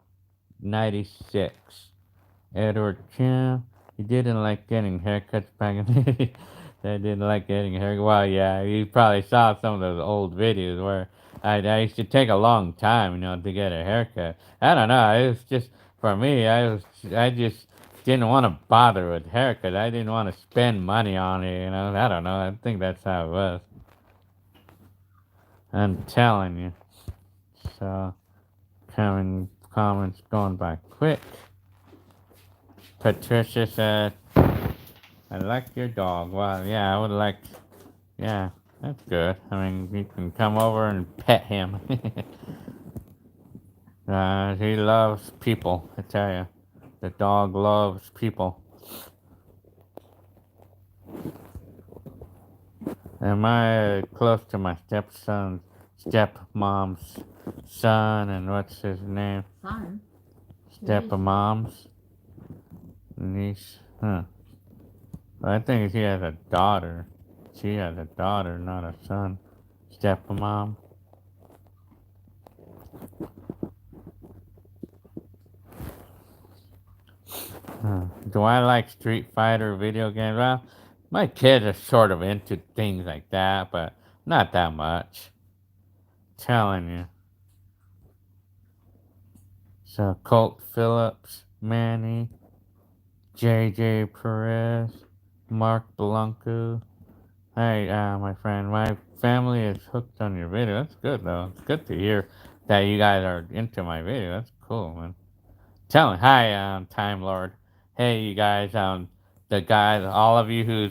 96. Edward Kim. He didn't like getting haircuts back in the day. They didn't like getting haircuts. Well, yeah, you probably saw some of those old videos where I used to take a long time, you know, to get a haircut. I don't know. It was just, for me, I just didn't want to bother with haircut. I didn't want to spend money on it, you know. I don't know. I think that's how it was. I'm telling you. So, comments going by quick. Patricia said, I like your dog. Well, yeah, I would like, yeah, that's good. I mean, you can come over and pet him. He loves people, I tell you. The dog loves people. Am I close to my stepmom's son, and what's his name? Son. Stepmom's niece. Huh. I think he has a daughter. She has a daughter, not a son. Stepmom. Do I like Street Fighter video games? Well, my kids are sort of into things like that, but not that much. Telling you. So, Colt Phillips, Manny, JJ Perez, Mark Blanco. Hey, my friend, my family is hooked on your video. That's good, though. It's good to hear that you guys are into my video. That's cool, man. Hi, Time Lord. Hey, you guys, the guys, all of you who's,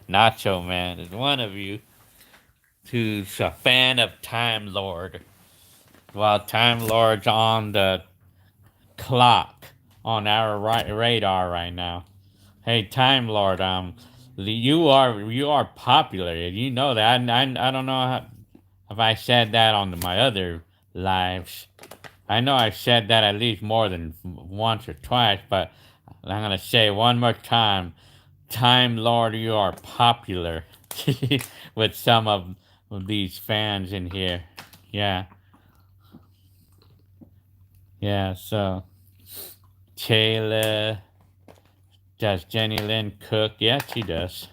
Nacho Man is one of you who's a fan of Time Lord. Well, Time Lord's on the clock on our radar right now. Hey, Time Lord, you are popular. You know that. I don't know if I said that on my other lives. I know I said that at least more than once or twice, but I'm gonna say one more time. Time Lord, you are popular with some of these fans in here. Yeah. Yeah, so Taylor, does Jenny Lynn cook? Yeah, she does.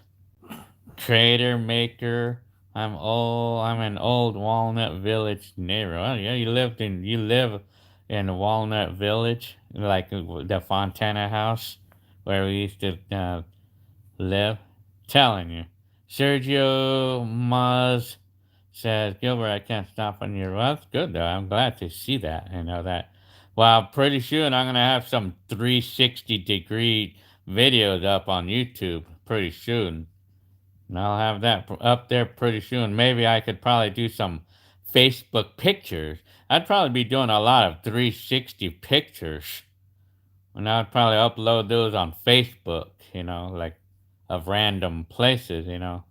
Trader Maker. I'm an old Walnut Village neighbor. Oh, yeah, you live in Walnut Village, like the Fontana house where we used to live. Telling you. Sergio Maz says, Gilbert, I can't stop on your. Well, that's good, though. I'm glad to see that. I know that. Well, pretty soon I'm going to have some 360-degree videos up on YouTube pretty soon. And I'll have that up there pretty soon. Maybe I could probably do some Facebook pictures. I'd probably be doing a lot of 360 pictures. And I'd probably upload those on Facebook, you know, like of random places, you know.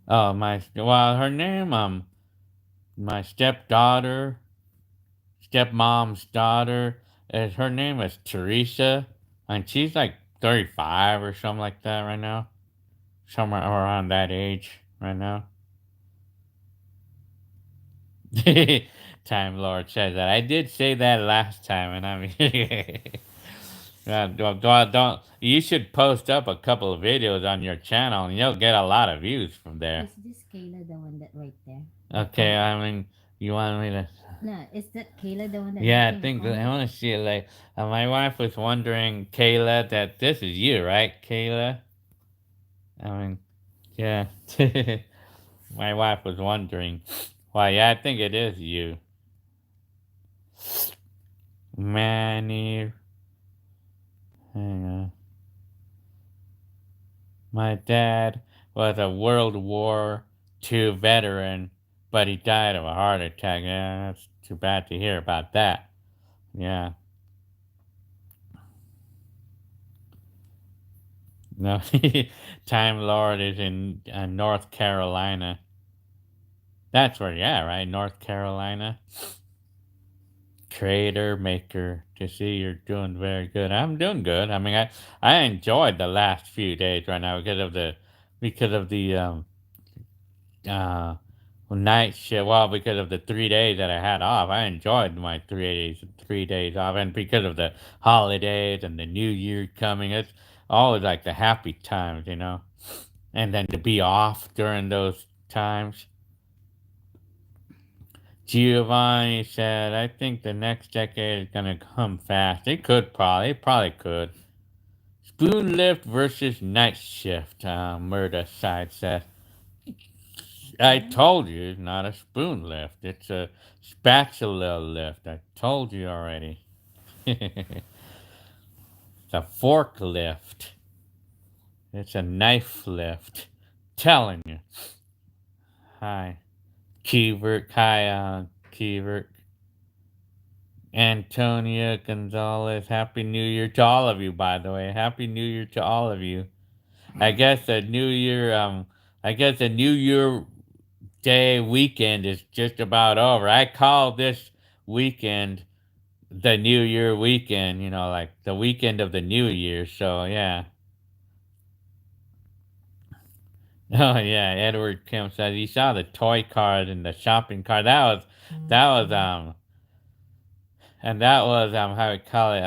Oh, her name, my stepmom's daughter, her name is Teresa, and she's like 35 or something like that right now. Somewhere around that age right now. Time Lord says that. I did say that last time, and I mean, don't. You should post up a couple of videos on your channel, and you'll get a lot of views from there. Is this Kayla the one that right there? Okay, I mean, you want me to? No, is that Kayla the one that? Yeah, I think I want to see it. Like, my wife was wondering, Kayla, that this is you, right, Kayla? I mean, yeah. My wife was wondering. Why, yeah, I think it is you. Manny. Hang on. My dad was a World War II veteran, but he died of a heart attack. Yeah, that's too bad to hear about that. Yeah. No, Time Lord is in North Carolina. That's where, yeah, right? North Carolina. Creator, maker. To see you're doing very good. I'm doing good. I mean, I enjoyed the last few days right now because of the uh night shift. Well, because of the 3 days that I had off, I enjoyed my 3 days off, and because of the holidays and the New Year coming, it's always like the happy times, you know. And then to be off during those times. Giovanni said, I think the next decade is gonna come fast. It probably could. Spoon lift versus night shift, Murda side says. I told you it's not a spoon lift. It's a spatula lift. I told you already. It's a fork lift. It's a knife lift. Telling you. Hi. Keevert. Hi, Keevert. Antonia Gonzalez. Happy New Year to all of you, by the way. Happy New Year to all of you. I guess the New Year, I guess the New Year Day weekend is just about over. I call this weekend the New Year weekend, you know, like the weekend of the New Year. So yeah. Oh yeah, Edward Kim says he saw the toy card and the shopping cart. That was and that was how we call it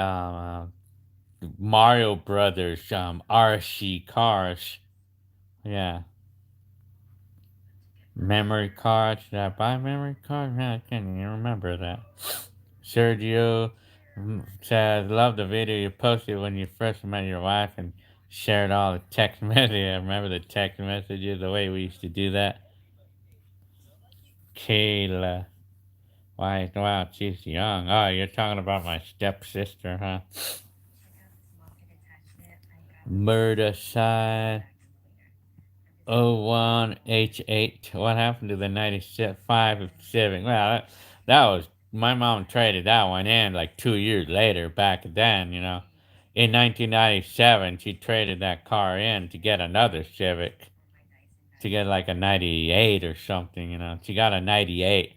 Mario Brothers RC cars. Yeah. Memory cards. Did I buy memory cards? Man, I can't even remember that. Sergio says, love the video you posted when you first met your wife and shared all the text messages. I remember the text messages, the way we used to do that. Kayla. Why, wow, she's young. Oh, you're talking about my stepsister, huh? Murder side. 01H8. What happened to the 95 Civic? Well, that was my mom traded that one in like 2 years later. Back then, you know, in 1997, she traded that car in to get another Civic, to get like a 98 or something. You know, she got a 98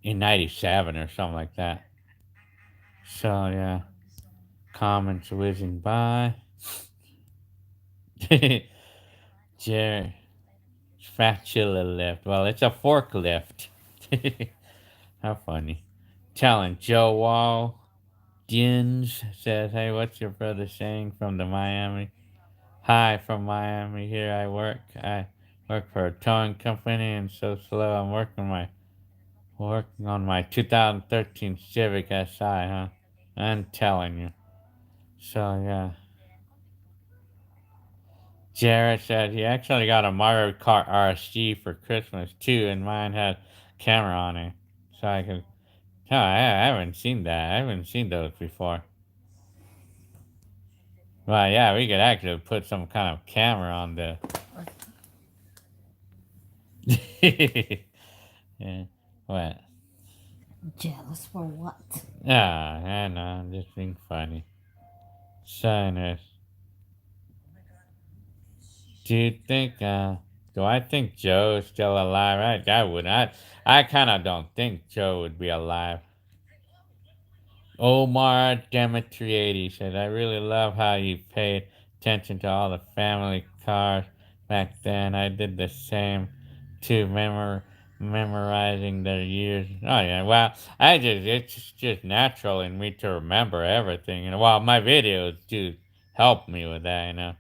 in 97 or something like that. So yeah, comments whizzing by. Jerry. Spatula lift. Well, it's a forklift. How funny. Telling Joe Wall. Jins says, hey, what's your brother saying from the Miami? Hi, from Miami. Here I work. I work for a towing company and so slow. I'm working on my 2013 Civic Si, huh? I'm telling you. So, yeah. Jared said he actually got a Mario Kart RSG for Christmas too, and mine had camera on it, so I could. Oh, I haven't seen that. I haven't seen those before. Well, yeah, we could actually put some kind of camera on the. Yeah. What? Jealous for what? Ah, I know. I'm just being funny. Sinus. Do you think? Do I think Joe is still alive? I would not. I kind of don't think Joe would be alive. Omar Demetriades said, I really love how you paid attention to all the family cars back then. I did the same too, memorizing their years. Oh yeah, well, it's just natural in me to remember everything. You know, well, my videos do help me with that. You know.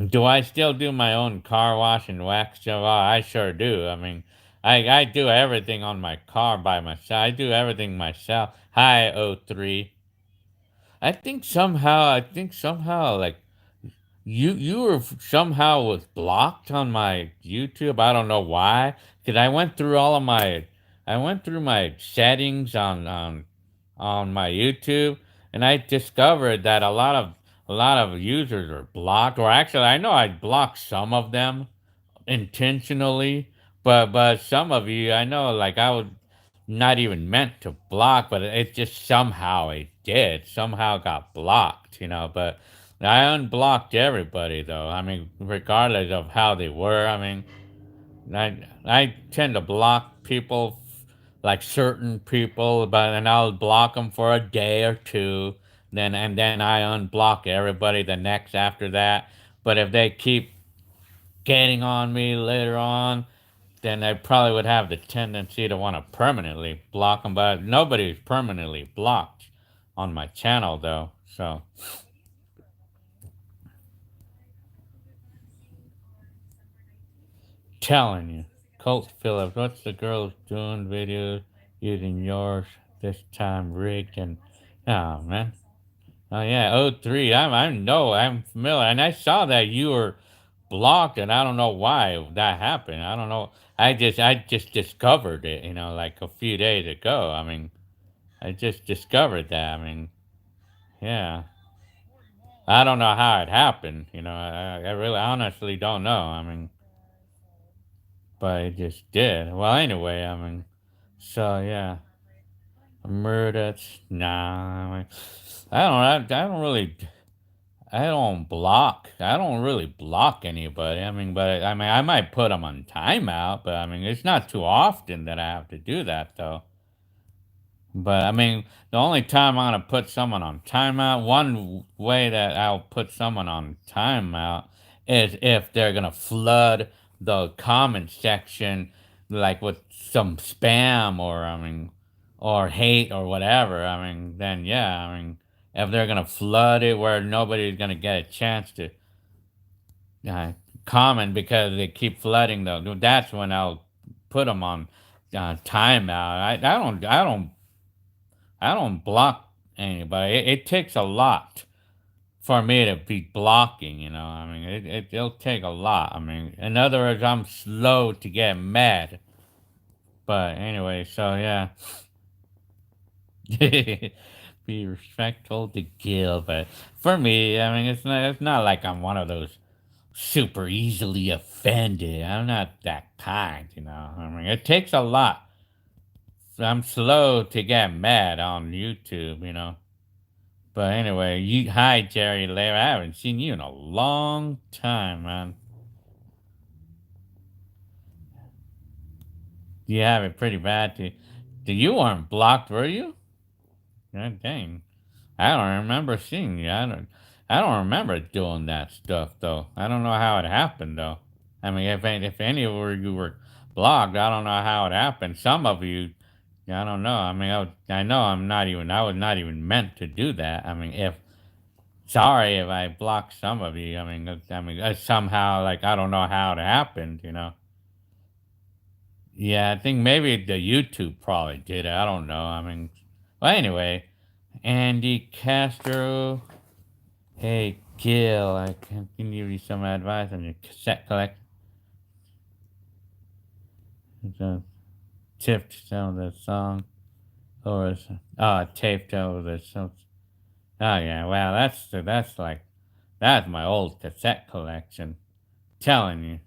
Do I still do my own car wash and wax job? Oh, I sure do. I mean, I do everything on my car by myself. I do everything myself. Hi, O 03. I think somehow, like, You were somehow was blocked on my YouTube. I don't know why. Because I went through my settings on my YouTube, and I discovered that a lot of users are blocked. Or actually, I know I blocked some of them intentionally, but some of you, I know, like I would not even meant to block, but it just somehow it did somehow got blocked, you know. But I unblocked everybody though. I mean, regardless of how they were. I mean, I tend to block people like certain people, but then I'll block them for a day or two. Then I unblock everybody the next after that. But if they keep getting on me later on, then I probably would have the tendency to want to permanently block them. But nobody's permanently blocked on my channel though. So telling you, Colt Phillips, what's the girls doing videos using yours this time rigged and oh man. Oh yeah, oh 03. I know I'm familiar, and I saw that you were blocked, and I don't know why that happened. I don't know. I just discovered it, you know, like a few days ago. I mean, I just discovered that. I mean, yeah, I don't know how it happened. You know, I really honestly don't know. I mean, but it just did. Well, anyway, I mean, so yeah, murder. Nah, I mean, I don't really. I don't block. I don't really block anybody. I mean, but I mean, I might put them on timeout, but I mean, it's not too often that I have to do that, though. But I mean, the only time I'm gonna put someone on timeout, way that I'll put someone on timeout is if they're gonna flood the comment section, like with some spam or I mean, or hate or whatever. I mean, then yeah, I mean, if they're gonna flood it where nobody's gonna get a chance to uh, comment because they keep flooding though, that's when I'll put them on timeout. I don't block anybody. It takes a lot for me to be blocking, you know. I mean, it'll take a lot. I mean, in other words, I'm slow to get mad. But anyway, so yeah. Be respectful to Gil, but for me, I mean, it's not like I'm one of those super easily offended. I'm not that kind, you know. I mean, it takes a lot. I'm slow to get mad on YouTube, you know. But anyway, hi Jerry Lair. I haven't seen you in a long time, man. You have it pretty bad. You weren't blocked, were you? God dang. I don't remember seeing you. I don't remember doing that stuff though. I don't know how it happened though. I mean, if any of you were blocked, I don't know how it happened. Some of you, I don't know. I mean, I know I was not even meant to do that. I mean, if sorry if I blocked some of you. Somehow, like, I don't know how it happened, you know? Yeah, I think maybe the YouTube probably did it. I don't know. I mean, well, anyway, Andy Castro. Hey, Gil, I can give you some advice on your cassette collection. So, tipped some of the song, or taped over the song. Oh yeah, well, that's my old cassette collection. Telling you.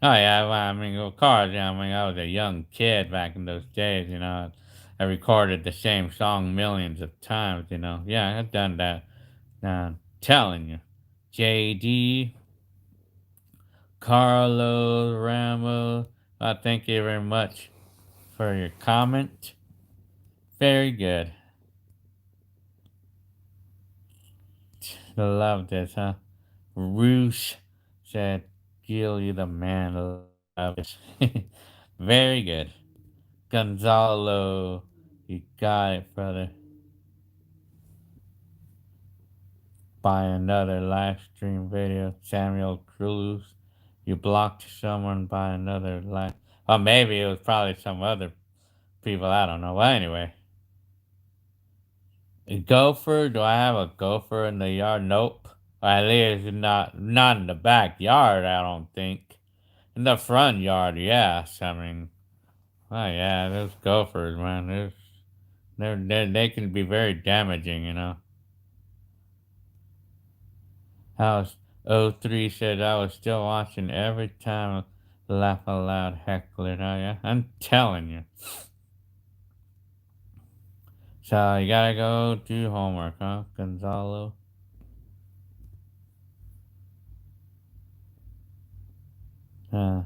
Oh yeah, well, I mean, of course, yeah, I mean, I was a young kid back in those days, you know. I recorded the same song millions of times, you know. Yeah, I've done that. Telling you. JD, Carlos, Ramos, thank you very much for your comment. Very good. Love this, huh? Roosh said, Gil, you the man. Love this. Very good. Gonzalo, you got it, brother. Buy another live stream video. Samuel Cruz, you blocked someone by another live. Or maybe it was probably some other people. I don't know. Well, anyway. A gopher? Do I have a gopher in the yard? Nope. At least not in the backyard, I don't think. In the front yard, yes. I mean, oh yeah, those gophers, man. They can be very damaging, you know. House O3 said I was still watching every time. Laugh aloud, heckler. Oh yeah, I'm telling you. So you gotta go do homework, huh, Gonzalo? Uh,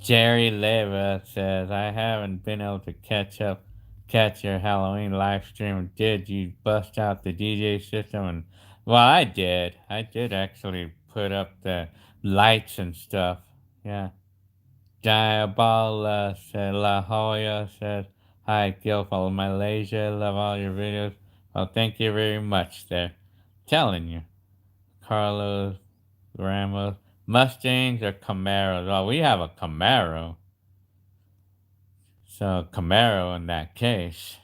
Jerry Leva says, I haven't been able to catch your Halloween live stream. Did you bust out the DJ system? And well, I did. I did actually put up the lights and stuff. Yeah. Diabol said, La Jolla says, hi, Gilful, Malaysia. Love all your videos. Well, thank you very much there. Telling you. Carlos Ramos. Mustangs or Camaros? Well, we have a Camaro. So, Camaro in that case.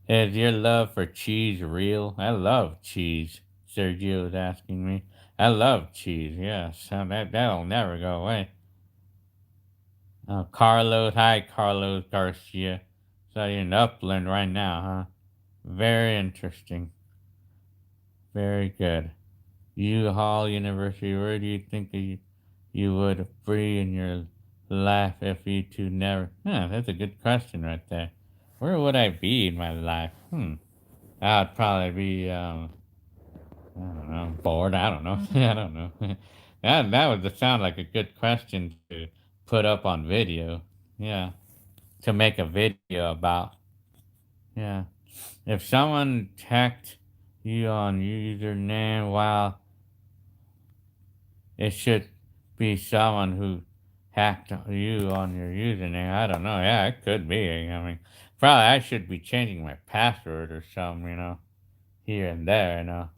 Is your love for cheese real? I love cheese. Sergio is asking me. I love cheese, yes. So that'll never go away. Carlos, hi, Carlos Garcia. So you're in Upland right now, huh? Very interesting. Very good. U-Haul University, where do you think you would free in your life if you two never... Huh, that's a good question right there. Where would I be in my life? I'd probably be, I don't know, bored. I don't know. I don't know. That would sound like a good question to put up on video. Yeah. To make a video about. Yeah. If someone hacked you on username, well, it should be someone who hacked you on your username. I don't know. Yeah, it could be. I mean, probably I should be changing my password or something, you know, here and there, you know.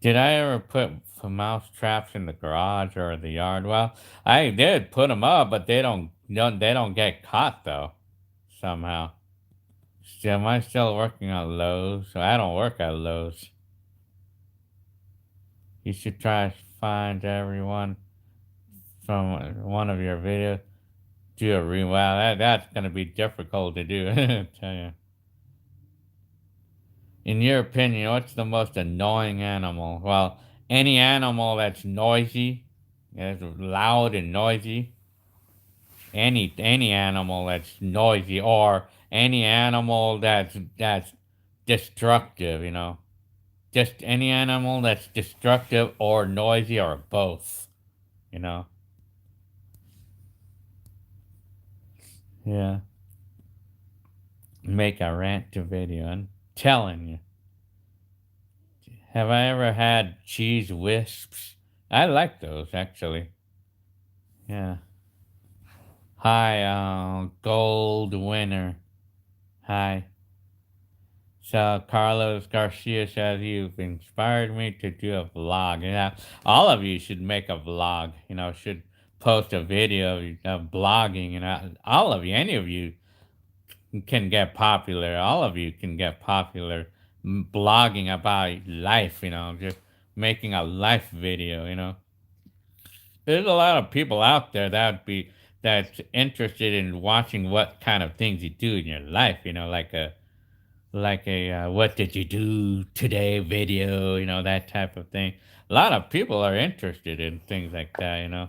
Did I ever put mouse traps in the garage or the yard? Well, I did put them up, but they don't get caught though. Somehow. Still, am I still working at Lowe's? So I don't work at Lowe's. You should try to find everyone from one of your videos. Do a re. Wow, that's gonna be difficult to do. I tell you. In your opinion, what's the most annoying animal? Well, any animal that's noisy, that's loud and noisy. Any animal that's noisy, or any animal that's destructive. You know, just any animal that's destructive or noisy or both. You know. Yeah. Make a rant to video. I'm telling you. Have I ever had cheese wisps? I like those actually. Yeah. Hi, gold winner. Hi. So Carlos Garcia says you've inspired me to do a vlog. Yeah, all of you should make a vlog. You know, should post a video of blogging. You know, all of you, any of you can get popular. All of you can get popular blogging about life. You know, just making a life video. You know, there's a lot of people out there that's interested in watching what kind of things you do in your life. You know, like a what did you do today video. You know, that type of thing. A lot of people are interested in things like that. You know,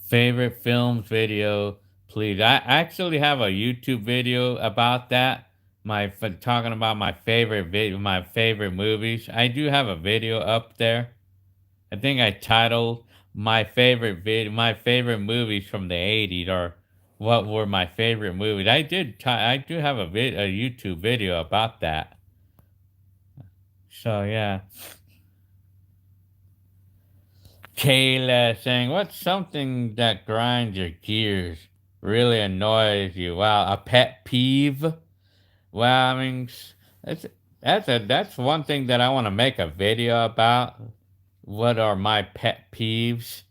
favorite films video, please. I actually have a YouTube video about that. Talking about my favorite video, my favorite movies. I do have a video up there. I think I titled my favorite movies from the 80s, or what were my favorite movies. I do have a YouTube video about that. So yeah. Kayla saying, what's something that grinds your gears, really annoys you? Wow, a pet peeve? Well, I mean, that's that's one thing that I want to make a video about. What are my pet peeves?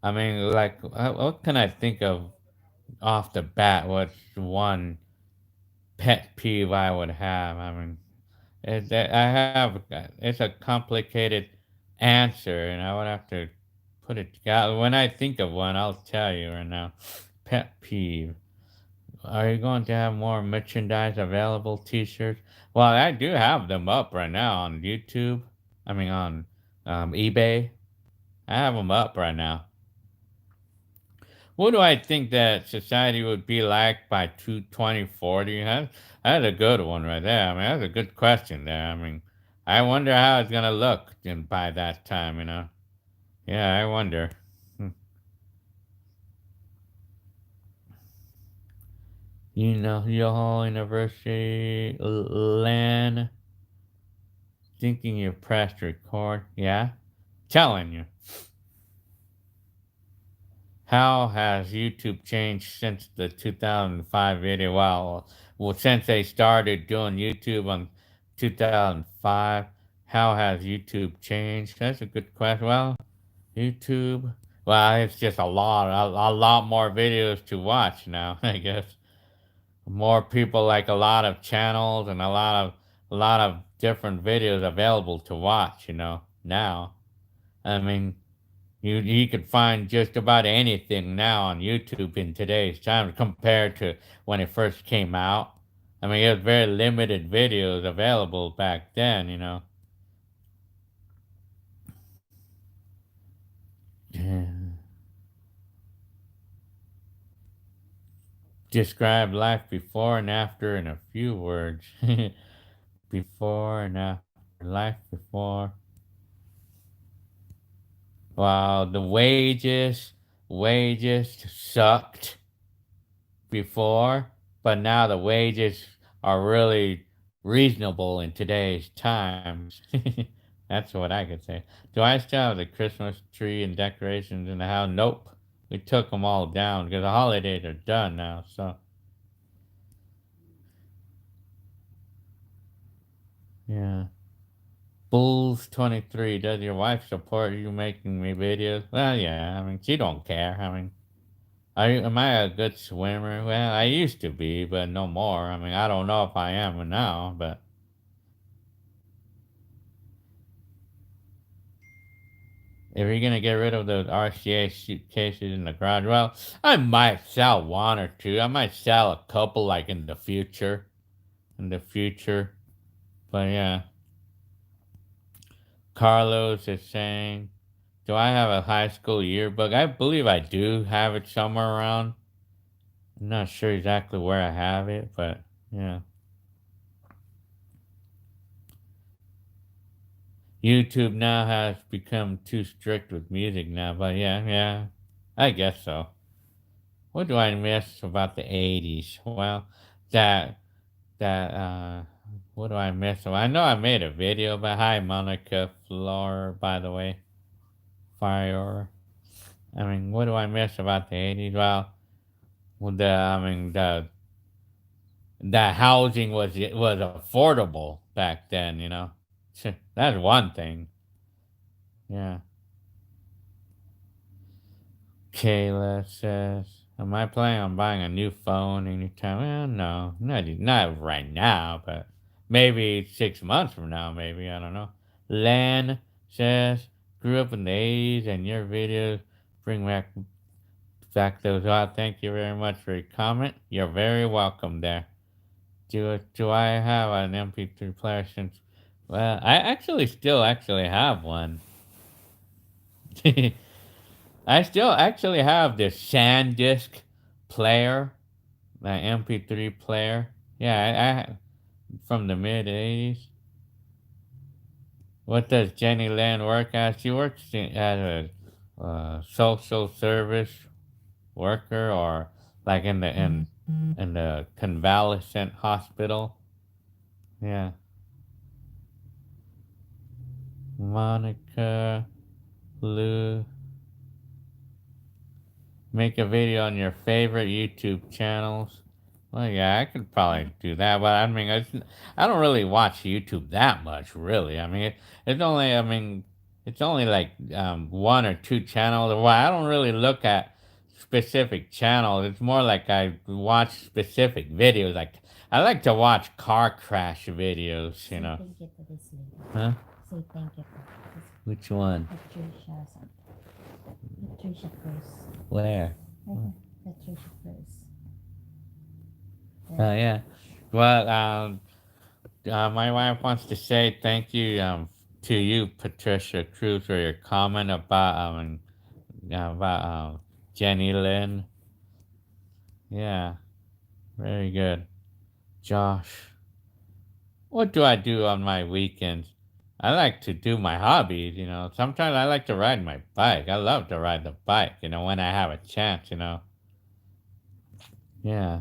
I mean, like, what can I think of off the bat? What's one pet peeve I would have? I mean, I have it's a complicated answer, and I would have to put it together. When I think of one, I'll tell you right now. Pet peeve. Are you going to have more merchandise available? T-shirts? Well, I do have them up right now on YouTube. I mean, on eBay. I have them up right now. What do I think that society would be like by 2040? That's a good one right there. I mean, that's a good question there. I mean, I wonder how it's gonna look by that time. Yeah, I wonder. Hmm. Your whole university land thinking you pressed record. Yeah, telling you. How has YouTube changed since the 2005 video? Well, since they started doing YouTube on 2005, how has YouTube changed? That's a good question. Well, YouTube, well, it's just a lot more videos to watch now, I guess. More people like a lot of channels and a lot of different videos available to watch, now. I mean, you could find just about anything now on YouTube in today's time compared to when it first came out. I mean, it was very limited videos available back then. Describe life before and after in a few words. Before and after. Life before. Wow, the wages sucked before, but now the wages are really reasonable in today's times. That's what I could say. Do I still have the Christmas tree and decorations in the house? Nope. We took them all down because the holidays are done now. So, yeah. Bulls 23. Does your wife support you making me videos? Well, yeah. I mean, she don't care. I mean, am I a good swimmer? Well, I used to be, but no more. I mean, I don't know if I am now, but if you're gonna get rid of those RCA suitcases in the garage, well, I might sell one or two. I might sell a couple, like in the future. In the future, but yeah. Carlos is saying, "Do I have a high school yearbook?" I believe I do have it somewhere around. I'm not sure exactly where I have it, but yeah. YouTube now has become too strict with music now, but yeah, I guess so. What do I miss about the 80s? Well, that, that, what do I miss? Well, I know I made a video, but hi, Monica Floor, by the way. Fire. I mean, what do I miss about the 80s? Well, I mean, the housing was affordable back then. That's one thing. Yeah. Kayla says, "Am I planning on buying a new phone anytime?" Well, no, not right now, but maybe 6 months from now, maybe. I don't know. Lan says, "Grew up in the 80s and your videos bring back those out." Thank you very much for your comment. You're very welcome there. Do I have an MP3 player since? Well, I actually still actually have one. I still actually have this SanDisk player, the MP3 player. Yeah, from the mid '80s. What does Jenny Lynn work as? She works as a social service worker, or like in the convalescent hospital. Yeah, Monica Lou. Make a video on your favorite YouTube channels. Well, yeah, I could probably do that, but I mean, I don't really watch YouTube that much, really. I mean, it's only, I mean, It's only like one or two channels. Well, I don't really look at specific channels. It's more like I watch specific videos. Like I like to watch car crash videos, you Say know. thank you to this lady. Huh? Say thank you to this Which one? Patricia something. Patricia Cruz. Where? Right there. Patricia Cruz. Oh yeah. Well, my wife wants to say thank you to you, Patricia Cruz, for your comment about Jenny Lynn. Yeah, very good. Josh, what do I do on my weekends? I like to do my hobbies, you know. Sometimes I like to ride my bike. I love to ride the bike, you know, when I have a chance, you know. Yeah.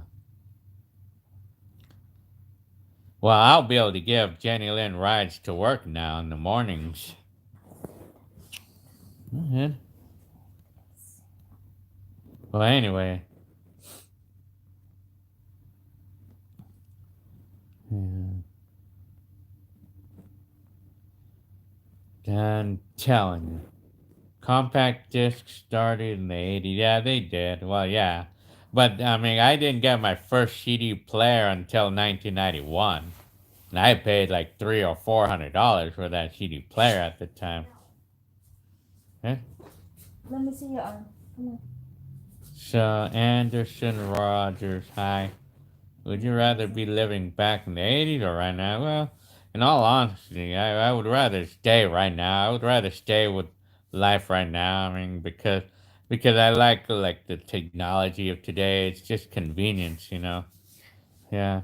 Well, I'll be able to give Jenny Lynn rides to work now in the mornings. Go ahead. Well, anyway. Yeah. I'm telling you. Compact discs started in the 80s. Yeah, they did. Well, yeah. But, I mean, I didn't get my first CD player until 1991. And I paid like $300 or $400 for that CD player at the time. Huh? Let me see your arm. Come on. So, Anderson Rogers, hi. Would you rather be living back in the 80s or right now? Well, in all honesty, I would rather stay right now. I would rather stay with life right now. I mean, because I like the technology of today. It's just convenience, you know. Yeah.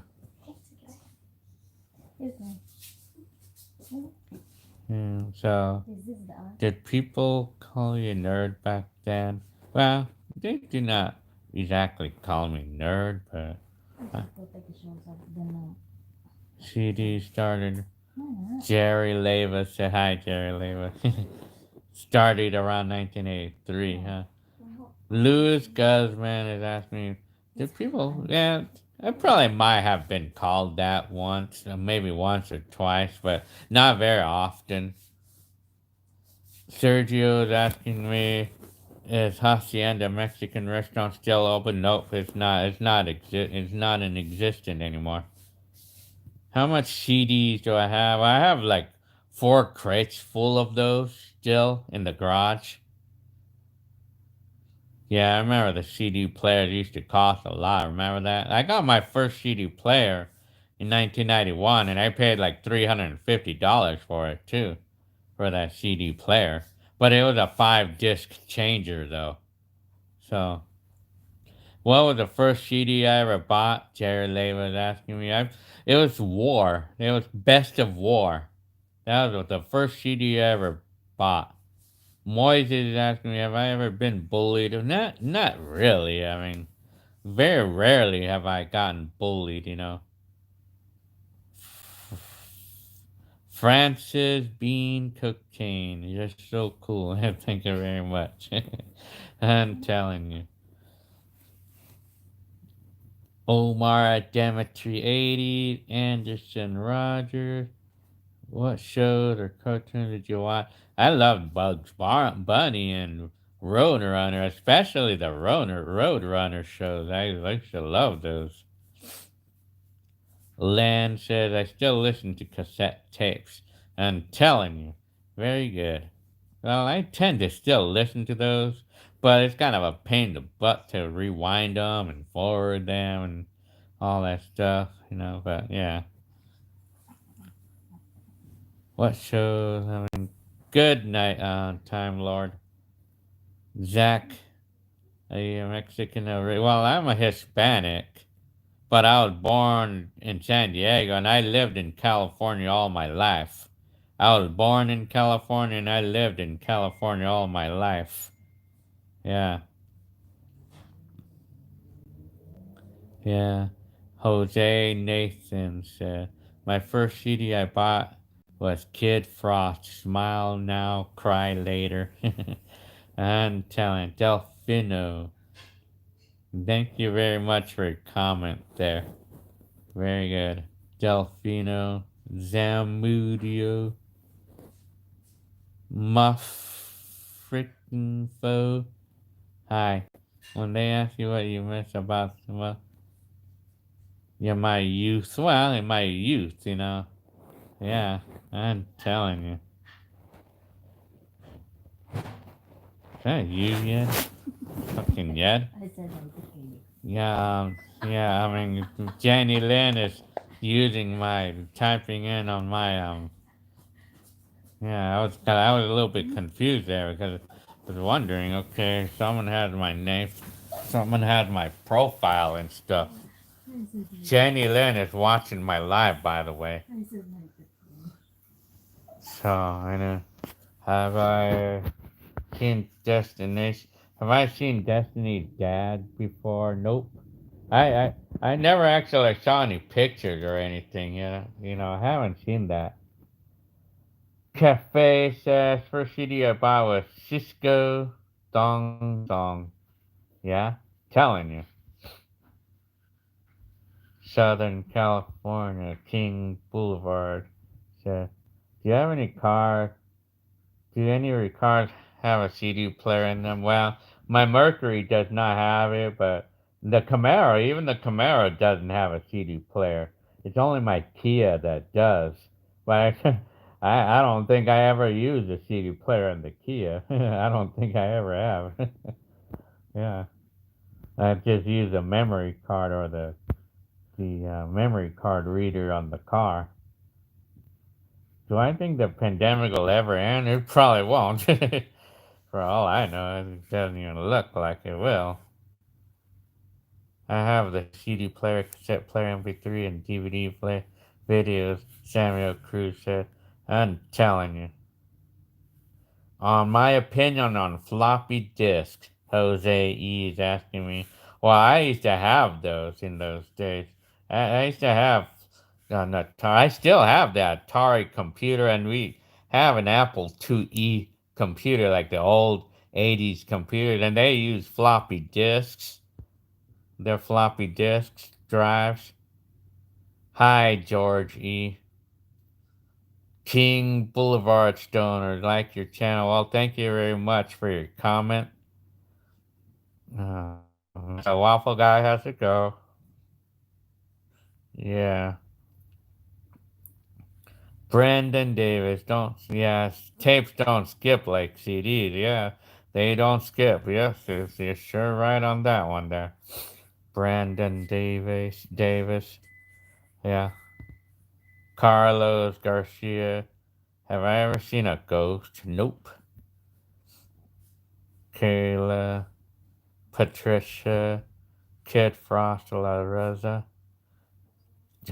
Here's one. Yeah. So, Is this the arm? did people call you a nerd back then? Well, they do not exactly call me nerd, but Go take a shot of the no. CD started. No, Jerry Leva said hi, Jerry Leva. Started around 1983, huh? Louis Guzman is asking me, did people, yeah, I probably might have been called that once, maybe once or twice, but not very often. Sergio is asking me, is Hacienda Mexican restaurant still open? Nope, it's not. It's not in existence anymore. How much CDs do I have? I have like 4 crates full of those still in the garage. Yeah, I remember the CD players used to cost a lot. Remember that? I got my first CD player in 1991, and I paid like $350 for it too, for that CD player. But it was a 5-disc changer though. So, what was the first CD I ever bought? Jerry Leva was asking me. It was War. It was Best of War. That was the first CD I ever bought. Moise is asking me, have I ever been bullied? Not really. I mean, very rarely have I gotten bullied, you know. Francis Bean Cocaine. You're so cool. Thank you very much. I'm telling you. Omar Demetri 80, Anderson Rogers. What shows or cartoons did you watch? I loved Bugs Bunny and Roadrunner, especially the Roadrunner shows. I used to love those. Lan says, I still listen to cassette tapes. I'm telling you, very good. Well, I tend to still listen to those, but it's kind of a pain in the butt to rewind them and forward them and all that stuff, you know, but yeah. What shows? I mean, good night, Time Lord. Zach, are you Mexican? Well, I'm a Hispanic, but I was born in San Diego and I lived in California all my life. I was born in California and I lived in California all my life. Yeah. Yeah. Jose Nathan said, my first CD I bought was Kid Frost. Smile now, cry later. I'm telling Delfino. Thank you very much for your comment there. Very good. Delfino. Zamudio. muff freaking foe. Hi. When they ask you what you miss about, well, yeah, my youth. Well, in my youth, you know. Yeah, I'm telling you. Is that you yet? Fucking yet? I said hi to Kelly. Yeah, yeah, I mean, Jenny Lynn is using my, typing in on my, yeah, I was a little bit confused there because I was wondering, okay, someone had my name, someone had my profile and stuff. I said hi. Jenny Lynn is watching my live, by the way. I said hi to Kelly. So, I know, have I seen Destination, have I seen Destiny's Dad before? Nope. I never actually saw any pictures or anything, I haven't seen that. Cafe says first CD I bought was Cisco Dong Dong. Yeah? Telling you. Southern California, King Boulevard says, do you have any cars? Do any of your cars have a CD player in them? Well, my Mercury does not have it, but the Camaro, even the Camaro doesn't have a CD player. It's only my Kia that does. But I don't think I ever used a CD player in the Kia. I don't think I ever have. Yeah, I just use a memory card or the memory card reader on the car. Do I think the pandemic will ever end? It probably won't. For all I know, it doesn't even look like it will. I have the CD player, cassette player, MP3, and DVD play videos. Samuel Cruz said, I'm telling you. On my opinion on floppy disk, Jose E is asking me. Well, I used to have those in those days. I used to have, I still have that Atari computer, and we have an Apple IIe computer, like the old 80s computers, and they use floppy disks. They're floppy disks, drives. Hi, George E. King Boulevard Stoner, like your channel. Well, thank you very much for your comment. Uh, so Waffle Guy has to go. Yeah. Brandon Davis, don't, yeah, tapes don't skip like CDs. Yeah, they don't skip. Yes, you're sure right on that one there. Brandon Davis. Yeah. Carlos Garcia. Have I ever seen a ghost? Nope. Kayla. Patricia. Kid Frost La Rosa.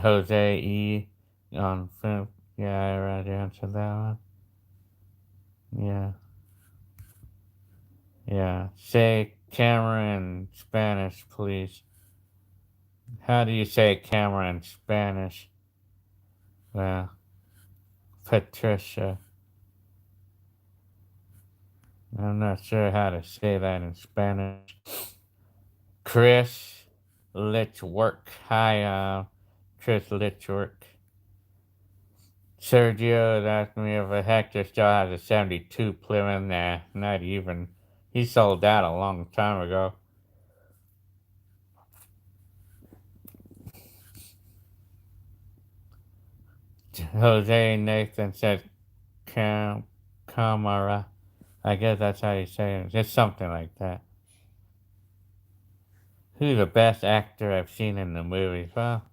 Jose E. On film. Yeah, I already answered that one. Yeah. Yeah. Say camera in Spanish, please. How do you say camera in Spanish? Well, Patricia. I'm not sure how to say that in Spanish. Chris Litchwork. Hi, Chris Litchwork. Sergio is asking me if a Hector still has a 72 Plymouth. Nah, not even. He sold that a long time ago. Jose Nathan says Camara. I guess that's how you say it. It's something like that. Who's the best actor I've seen in the movies? Well,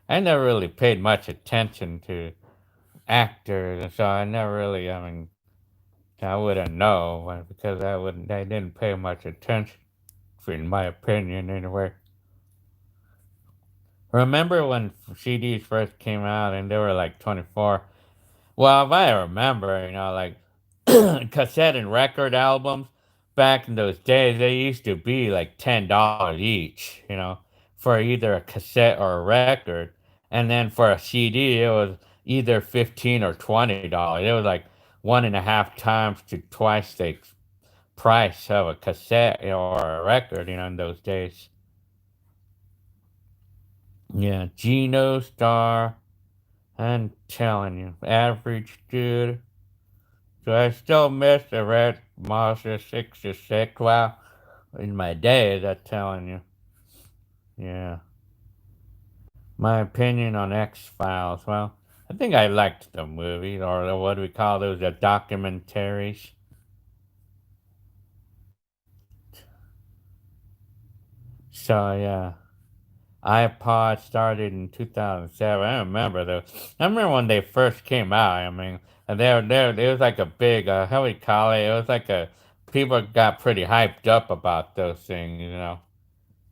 I never really paid much attention to actors, so I never really, I wouldn't know, because I didn't pay much attention, in my opinion, anyway. Remember when CDs first came out and they were like 24? Well, if I remember, like cassette and record albums back in those days, they used to be like $10 each, for either a cassette or a record. And then for a CD, it was either 15 or $20. It was like one and a half times to twice the price of a cassette or a record, in those days. Yeah, Geno Star. I'm telling you, average dude. Do I still miss the Red Mazda 66? Well, in my days, I'm telling you. Yeah. My opinion on X-Files. Well, I think I liked the movie, or what do we call those, the documentaries. So, yeah. iPod started in 2007. I remember those. I remember when they first came out. I mean, and it was like a big, how we call it? It was like people got pretty hyped up about those things, you know.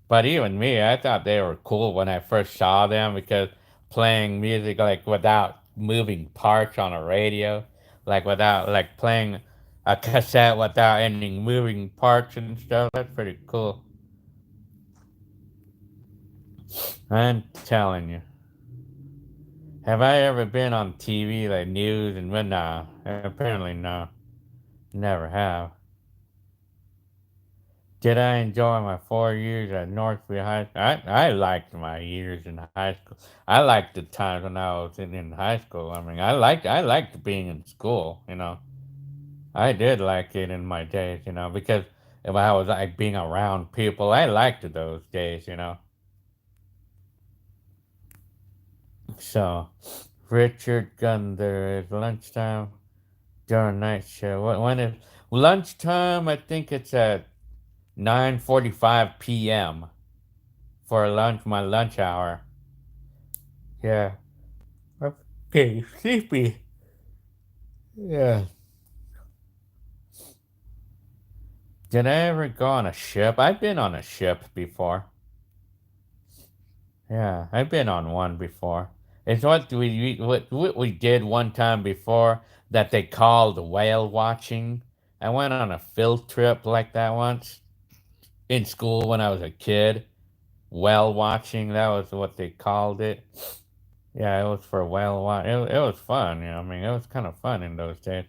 But even me, I thought they were cool when I first saw them because playing music like without moving parts on a radio, like without like playing a cassette without any moving parts and stuff. That's pretty cool. I'm telling you. Have I ever been on TV like news and what? Nah, apparently no. Never have. Did I enjoy my 4 years at Northview High School? I liked my years in high school. I liked the times when I was in high school. I mean, I liked being in school. You know, I did like it in my days. You know, because if I was like being around people, I liked those days. You know, so Richard Gunther is lunchtime during night show. When is lunchtime? I think it's at 9:45 p.m. for lunch, my lunch hour. Yeah. Okay, sleepy. Yeah. Did I ever go on a ship? I've been on a ship before. Yeah, I've been on one before. It's what we did one time before that they called whale watching. I went on a field trip like that once in school when I was a kid. Whale watching, that was what they called it. Yeah, it was for whale watch. It was fun. You know, I mean, it was kind of fun in those days.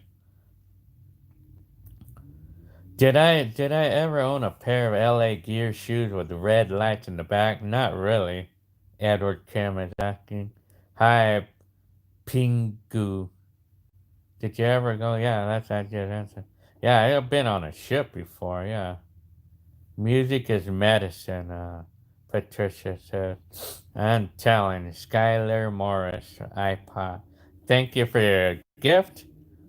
Did I ever own a pair of LA Gear shoes with red lights in the back? Not really. Edward Kim is asking. Hi, Pingu. Did you ever go? Yeah, that's a good answer. Yeah, I've been on a ship before. Yeah, music is medicine. Patricia says. I'm telling Skylar Morris iPod. Thank you for your gift,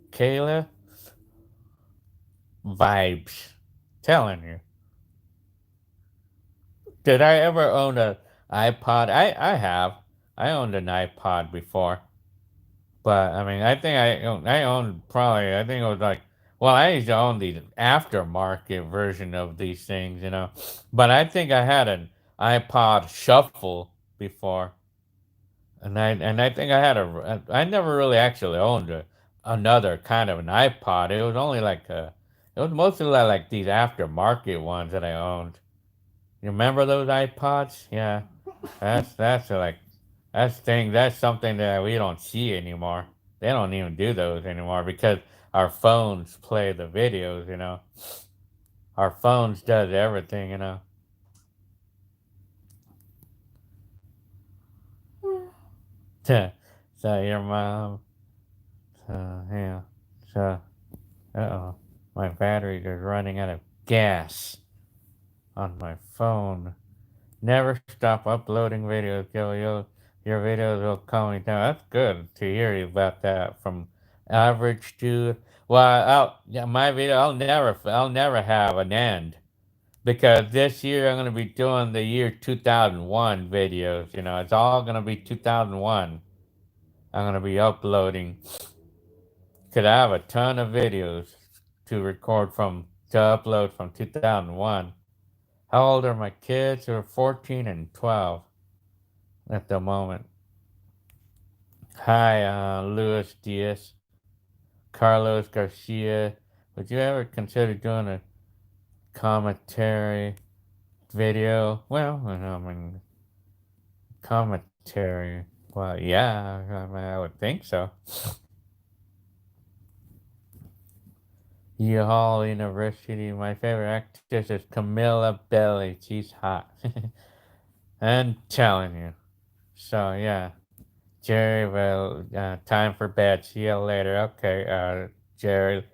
Kayla. Vibes. Telling you. Did I ever own a iPod? I have. I owned an iPod before, but I mean, I think I owned probably. I think it was like, well, I used to own the aftermarket version of these things, you know. But I think I had an iPod Shuffle before, and I think I had I never really actually owned another kind of an iPod. It was only like it was mostly like these aftermarket ones that I owned. You remember those iPods? Yeah, that's like that's something that we don't see anymore. They don't even do those anymore because our phones play the videos. You know, our phones does everything. You know. So your mom. So yeah. So my battery is running out of gas on my phone. Never stop uploading videos, Joe. Your videos will calm me down. That's good to hear you about that. From average to yeah, my video. I'll never have an end because this year I'm gonna be doing the year 2001 videos. You know, it's all gonna be 2001. I'm gonna be uploading. Cause I have a ton of videos to upload from 2001. How old are my kids? They're 14 and 12 at the moment. Hi, Luis Diaz, Carlos Garcia. Would you ever consider doing a commentary video? Well, I mean, commentary. Well, yeah, I mean, I would think so. U Hall University. My favorite actress is Camilla Belli. She's hot. I'm telling you. So, yeah. Jerry, well, time for bed. See you later. Okay, Jerry.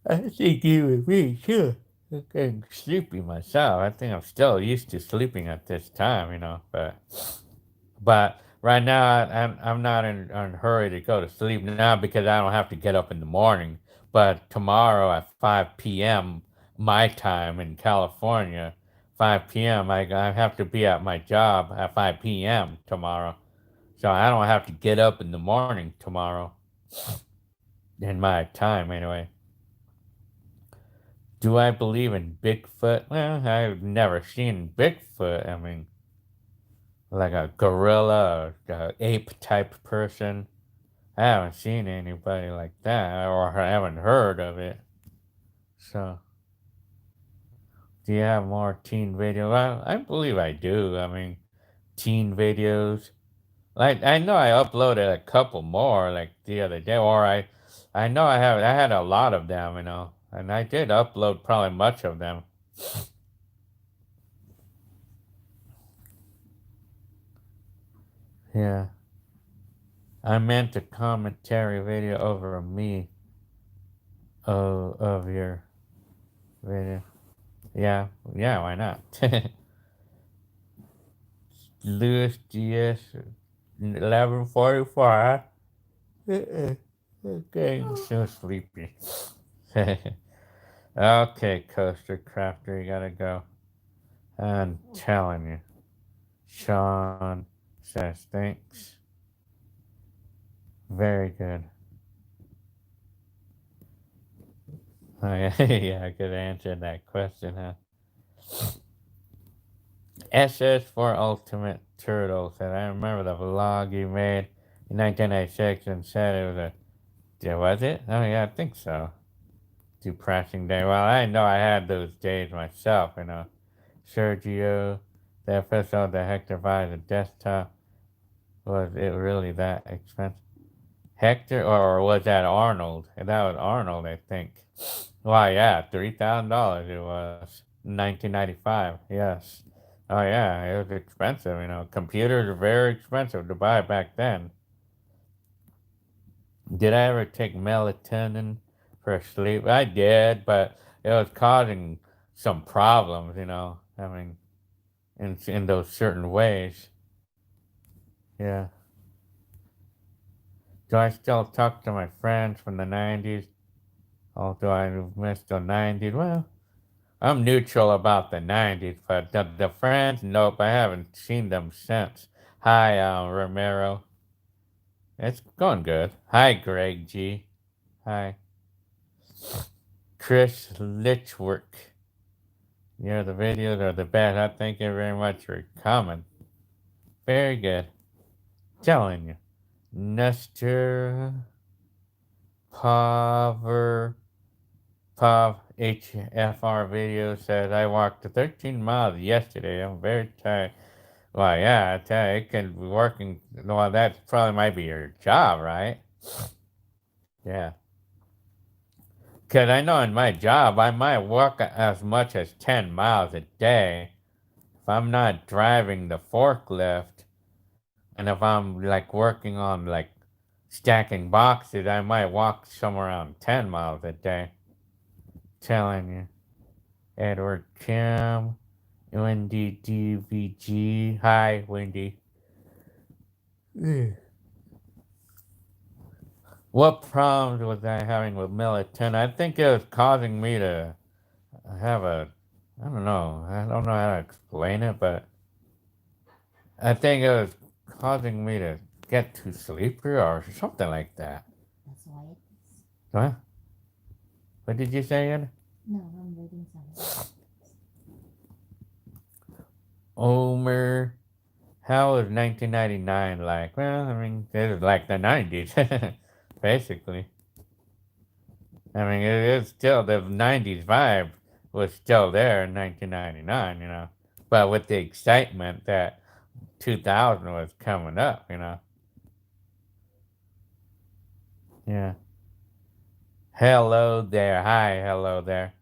I think you and me too. I'm getting sleepy myself. I think I'm still used to sleeping at this time, but right now I'm not in a hurry to go to sleep now because I don't have to get up in the morning. But tomorrow at 5 p.m. my time in California, 5 p.m. I have to be at my job at 5 p.m. tomorrow. So I don't have to get up in the morning tomorrow in my time anyway. Do I believe in Bigfoot? Well, I've never seen Bigfoot. I mean, like a gorilla or ape type person. I haven't seen anybody like that, or I haven't heard of it. So, do you have more teen videos? Well, I believe I do. I mean, teen videos. Like I know I uploaded a couple more like the other day, or I know I had a lot of them, and I did upload probably much of them. Yeah, I meant a commentary video over me of your video. Yeah, yeah, why not? Louis GS 11:44. Okay, I'm so sleepy. Okay, Coaster Crafter, you gotta go. I'm telling you. Sean says thanks. Very good. Oh, yeah, yeah, I could answer that question, huh? SS for Ultimate Turtle said, I remember the vlog you made in 1996 and said it was a. Yeah, was it? Oh, yeah, I think so. Depressing day. Well, I know I had those days myself, Sergio, the episode that Hector buys a desktop. Was it really that expensive? Hector, or was that Arnold? That was Arnold, I think. Why, yeah, $3,000 it was. 1995, yes. Oh, yeah, it was expensive, Computers are very expensive to buy back then. Did I ever take melatonin for sleep? I did, but it was causing some problems, I mean, in those certain ways. Yeah. Do I still talk to my friends from the 90s? Although I missed the 90s? Well, I'm neutral about the 90s, but the friends, nope, I haven't seen them since. Hi, Romero. It's going good. Hi, Greg G. Hi. Chris Litchwork. Yeah, the videos are the best. I thank you very much for coming. Very good. Telling you. Nestor Pav HFR video says I walked 13 miles yesterday. I'm very tired. Well, yeah, I tell you, it can be working. Well, that probably might be your job, right? Yeah. Because I know in my job, I might walk as much as 10 miles a day if I'm not driving the forklift. And if I'm like working on like stacking boxes, I might walk somewhere around 10 miles a day. Telling you. Edward Kim, Wendy DVG. Hi, Wendy. What problems was I having with melatonin? I think it was causing me to have I don't know. I don't know how to explain it, but I think it was causing me to get too sleepy or something like that. That's why it is. Huh? What did you say, Ed? No, I'm reading something. Omer, how was 1999 like? Well, I mean, it was like the 90s, basically. I mean, it is still the 90s vibe was still there in 1999, but with the excitement that 2000 was coming up. Yeah. Hello there. Hi, hello there.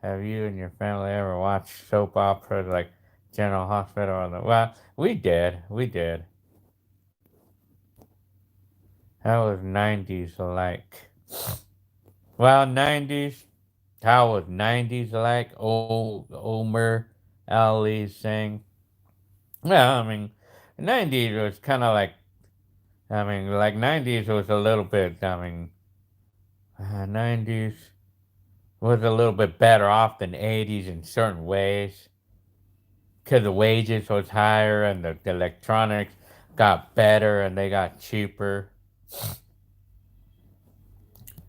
Have you and your family ever watched soap operas like General Hospital or well, we did. We did. How was 90s like? Well, 90s. How was 90s like? Omer Ali saying. Well, I mean, 90s was kind of like, I mean, like 90s was a little bit, 90s was a little bit better off than 80s in certain ways. Because the wages was higher and the electronics got better and they got cheaper.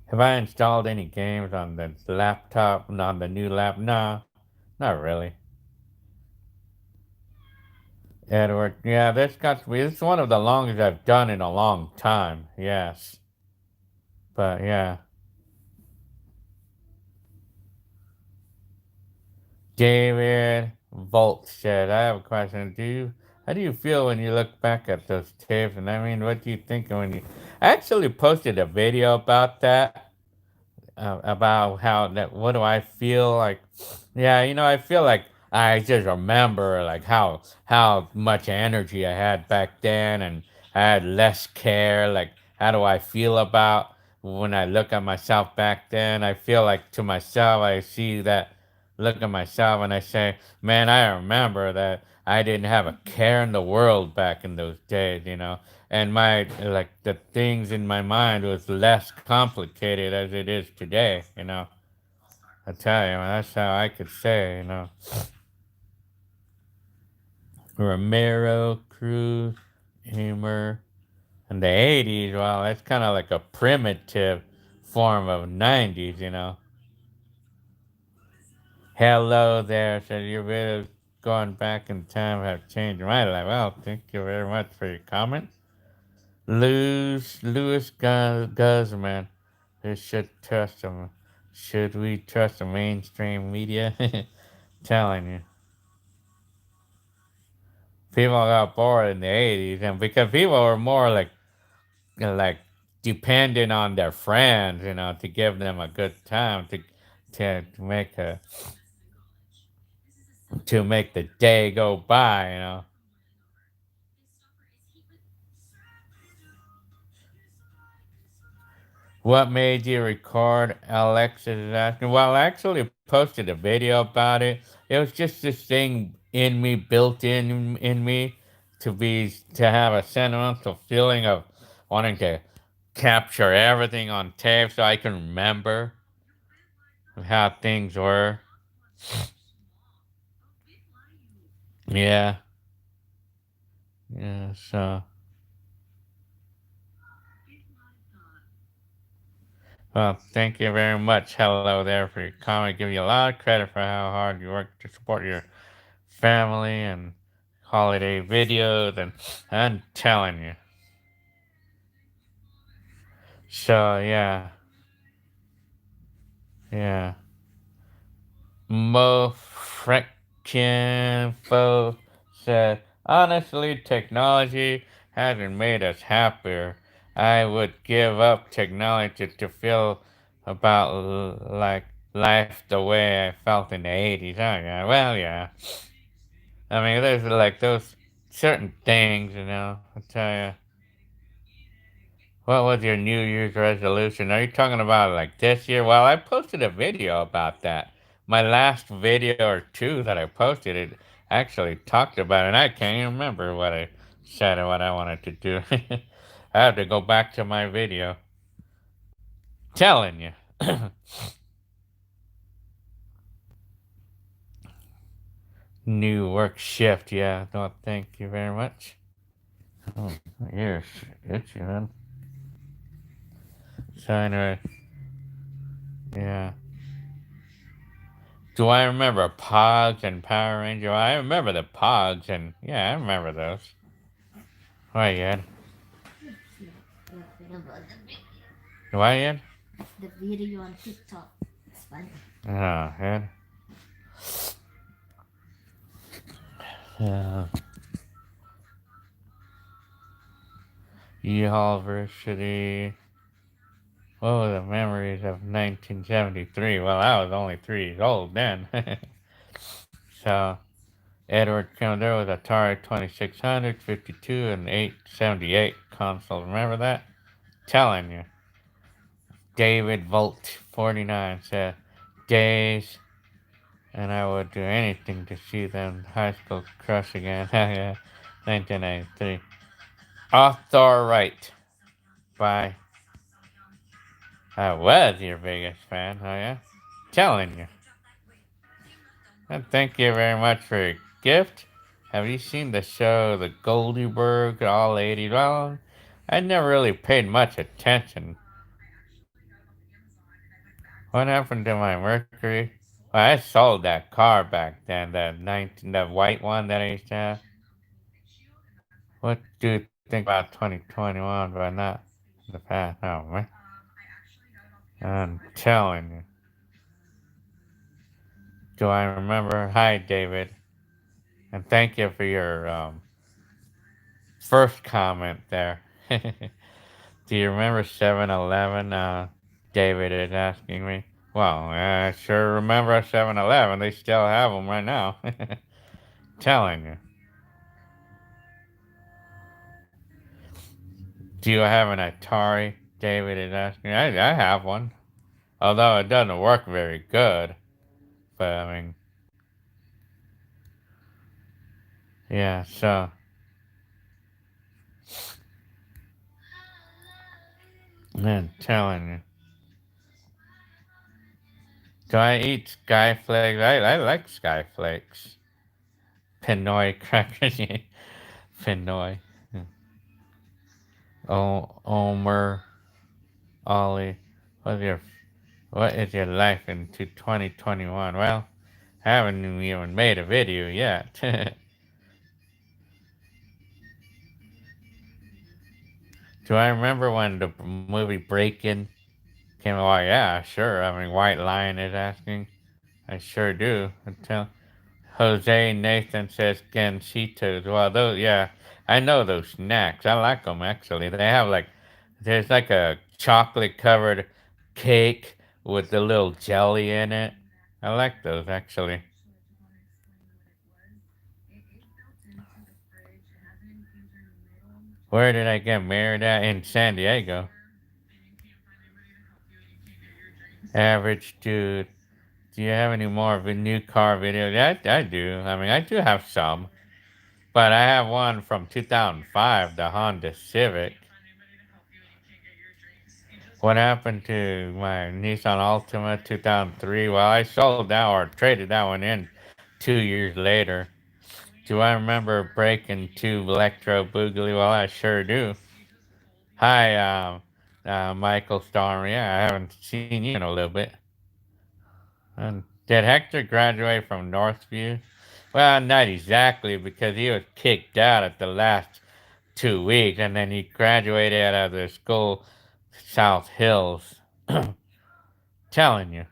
Have I installed any games on the laptop, on the new lap? No, not really. Edward, yeah, this got to be, this is one of the longest I've done in a long time, yes. But yeah. David Volt said, I have a question. How do you feel when you look back at those tapes? And I mean, what do you think when you, I actually posted a video about that, about how that, what do I feel like? Yeah, I feel like I just remember like how much energy I had back then, and I had less care. Like, how do I feel about when I look at myself back then? I feel like to myself, I see that, look at myself, and I say, man, I remember that I didn't have a care in the world back in those days. And my, like, the things in my mind was less complicated as it is today. I tell you, that's how I could say. Romero, Cruz, Humor. In the 80s, well, that's kind of like a primitive form of 90s. Hello there, so your videos going back in time have changed my life. Well, thank you very much for your comment. Louis Guzman. Who should trust them? Should we trust the mainstream media? Telling you. People got bored in the 80s, and because people were more like dependent on their friends, to give them a good time, to make the day go by. What made you record? Alexis is asking. Well, I actually posted a video about it. It was just this thing in me, built in me, to have a sentimental feeling of wanting to capture everything on tape so I can remember how things were. Yeah, yeah. So, well, thank you very much. Hello there for your comment. Give you a lot of credit for how hard you work to support your family and holiday videos, and I'm telling you. So yeah, yeah. Mo Freakin' Fo said, honestly, technology hasn't made us happier. I would give up technology to feel about like life the way I felt in the 80s. Oh yeah, well yeah. I mean, there's like those certain things. I tell you. What was your New Year's resolution? Are you talking about like this year? Well, I posted a video about that. My last video or two that I posted, it actually talked about it, and I can't even remember what I said or what I wanted to do. I have to go back to my video. Telling you. New work shift, yeah. No, thank you very much. Oh, yes, itchy, man. So anyway, yeah. Do I remember Pogs and Power Ranger? Well, I remember the Pogs, and yeah, I remember those. Why, Ed? Why, Ed? The video on TikTok. It's funny. Oh, Ed. Uh, University. What were the memories of 1973? Well, I was only 3 years old then. So, Edward there was Atari 2600, 52, and 878 console. Remember that? Telling you. David Volt 49 said, days, and I would do anything to see them high school crush again. 1993. Author Wright. Bye. I was your biggest fan, oh yeah? Telling you. And thank you very much for your gift. Have you seen the show The Goldberg, all 80? Well, I never really paid much attention. What happened to my Mercury? Well, I sold that car back then, the white one that I used to have. What do you think about 2021, but not the past? Oh, man. I'm telling you. Do I remember? Hi, David. And thank you for your first comment there. Do you remember 7-Eleven? David is asking me. Well, I sure remember 7-Eleven. They still have them right now. Telling you. Do you have an Atari? David is asking. I have one. Although it doesn't work very good. But, I mean, yeah, so. Man, telling you. Do I eat Skyflakes? I like Skyflakes. Pinoy crackers. Pinoy. Oh, Omer, Ollie. What is your life into 2021? Well, I haven't even made a video yet. Do I remember when the movie Breakin' came out? Yeah, sure. I mean, White Lion is asking. I sure do. Until Jose Nathan says Ganchitos. Well, those, yeah, I know those snacks. I like them actually. They have like, there's like a chocolate covered cake with a little jelly in it. I like those actually. Where did I get married at? In San Diego. Average dude. Do you have any more of a new car videos? Yeah, I do. I mean, I do have some. But I have one from 2005, the Honda Civic. What happened to my Nissan Altima 2003? Well, I sold that or traded that one in 2 years later. Do I remember breaking two Electro Boogaloo? Well, I sure do. Hi, Michael Storm. Yeah, I haven't seen you in a little bit. Did Hector graduate from Northview? Well, not exactly because he was kicked out at the last 2 weeks and then he graduated out of the school, South Hills. Telling you.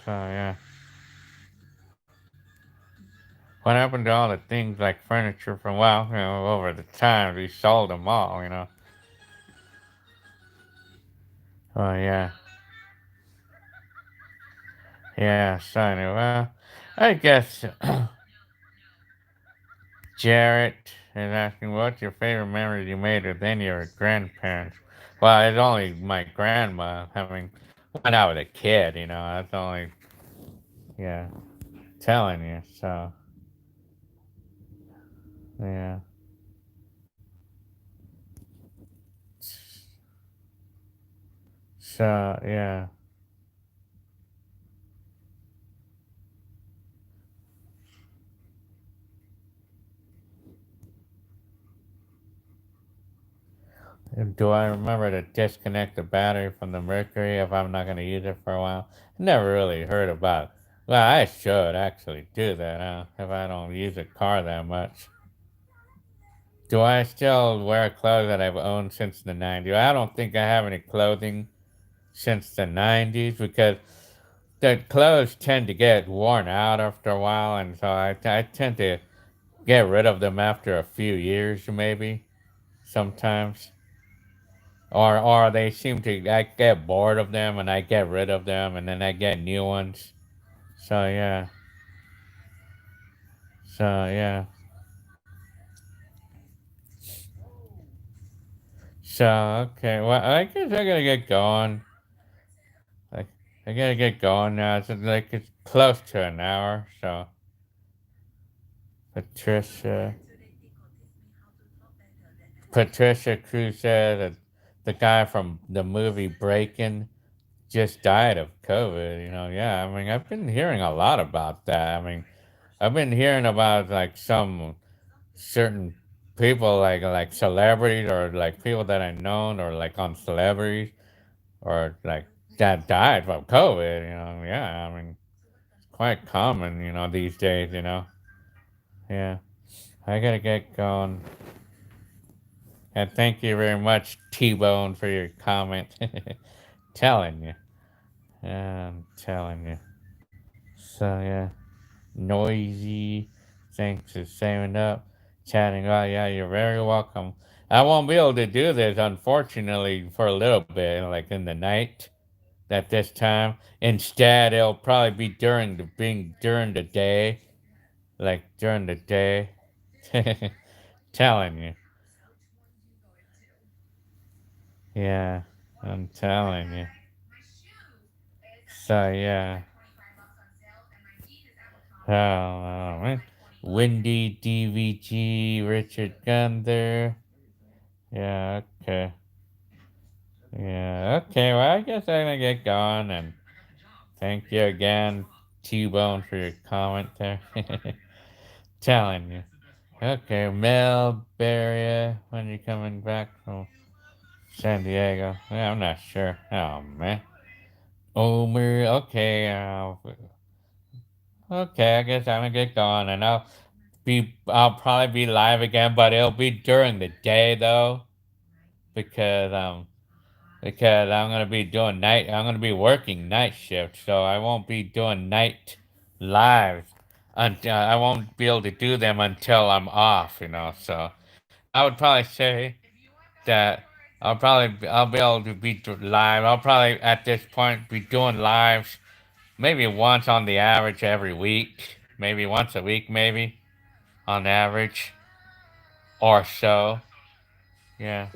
So, yeah. What happened to all the things like furniture from, well, over the time we sold them all. Oh, yeah. Yeah, so anyway, well, I guess Jarrett is asking, what's your favorite memory you made with any of your grandparents? Well, it's only my grandma having when I was a kid. That's only, yeah, telling you, so, yeah. So, yeah. Do I remember to disconnect the battery from the Mercury if I'm not going to use it for a while? Never really heard about. Well, I should actually do that, if I don't use a car that much. Do I still wear clothes that I've owned since the 90s? I don't think I have any clothing since the 90s because the clothes tend to get worn out after a while, and so I tend to get rid of them after a few years, maybe, sometimes. Or they seem to, I get bored of them and I get rid of them and then I get new ones. So, yeah. So, yeah. So okay, well I guess I gotta get going. Like I gotta get going now. It's like it's close to an hour. So Patricia, Patricia Cruz said that the guy from the movie Breaking just died of COVID. Yeah. I mean, I've been hearing a lot about that. I mean, I've been hearing about like some certain people, like celebrities or like people that I known or like on celebrities or like that died from COVID. Yeah. I mean, quite common. These days. Yeah. I gotta get going. And thank you very much, T Bone, for your comment. Telling you. I'm telling you. So, yeah. Noisy. Thanks for saving up. Chatting. Oh, yeah, you're very welcome. I won't be able to do this, unfortunately, for a little bit, like in the night at this time. Instead, it'll probably be during the day. Like during the day. Telling you. Yeah, I'm telling you. So yeah. Oh, man. Windy DVG, Richard Gunther. Yeah, okay. Yeah, okay. Well, I guess I'm gonna get going and thank you again, T Bone, for your comment there. Telling you. Okay, Mel Beria, when you coming back from San Diego? Yeah, I'm not sure. Oh man. Omer, okay. Okay, I guess I'm gonna get going, and I'll probably be live again, but it'll be during the day though, because I'm gonna be doing night. I'm gonna be working night shift, so I won't be doing night lives. Until I won't be able to do them until I'm off. So I would probably say that I'll be able to be live. I'll probably at this point be doing lives maybe once on the average every week, maybe once a week, maybe on average or so. Yeah.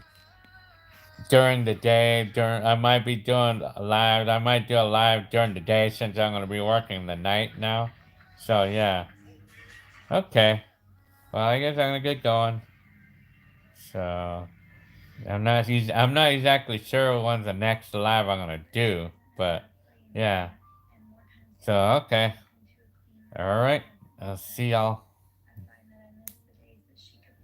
During the day, I might be doing live. I might do a live during the day since I'm gonna be working the night now. So yeah. Okay. Well, I guess I'm gonna get going. So I'm not exactly sure when's the next live I'm gonna do, but yeah. So okay. All right. I'll see y'all.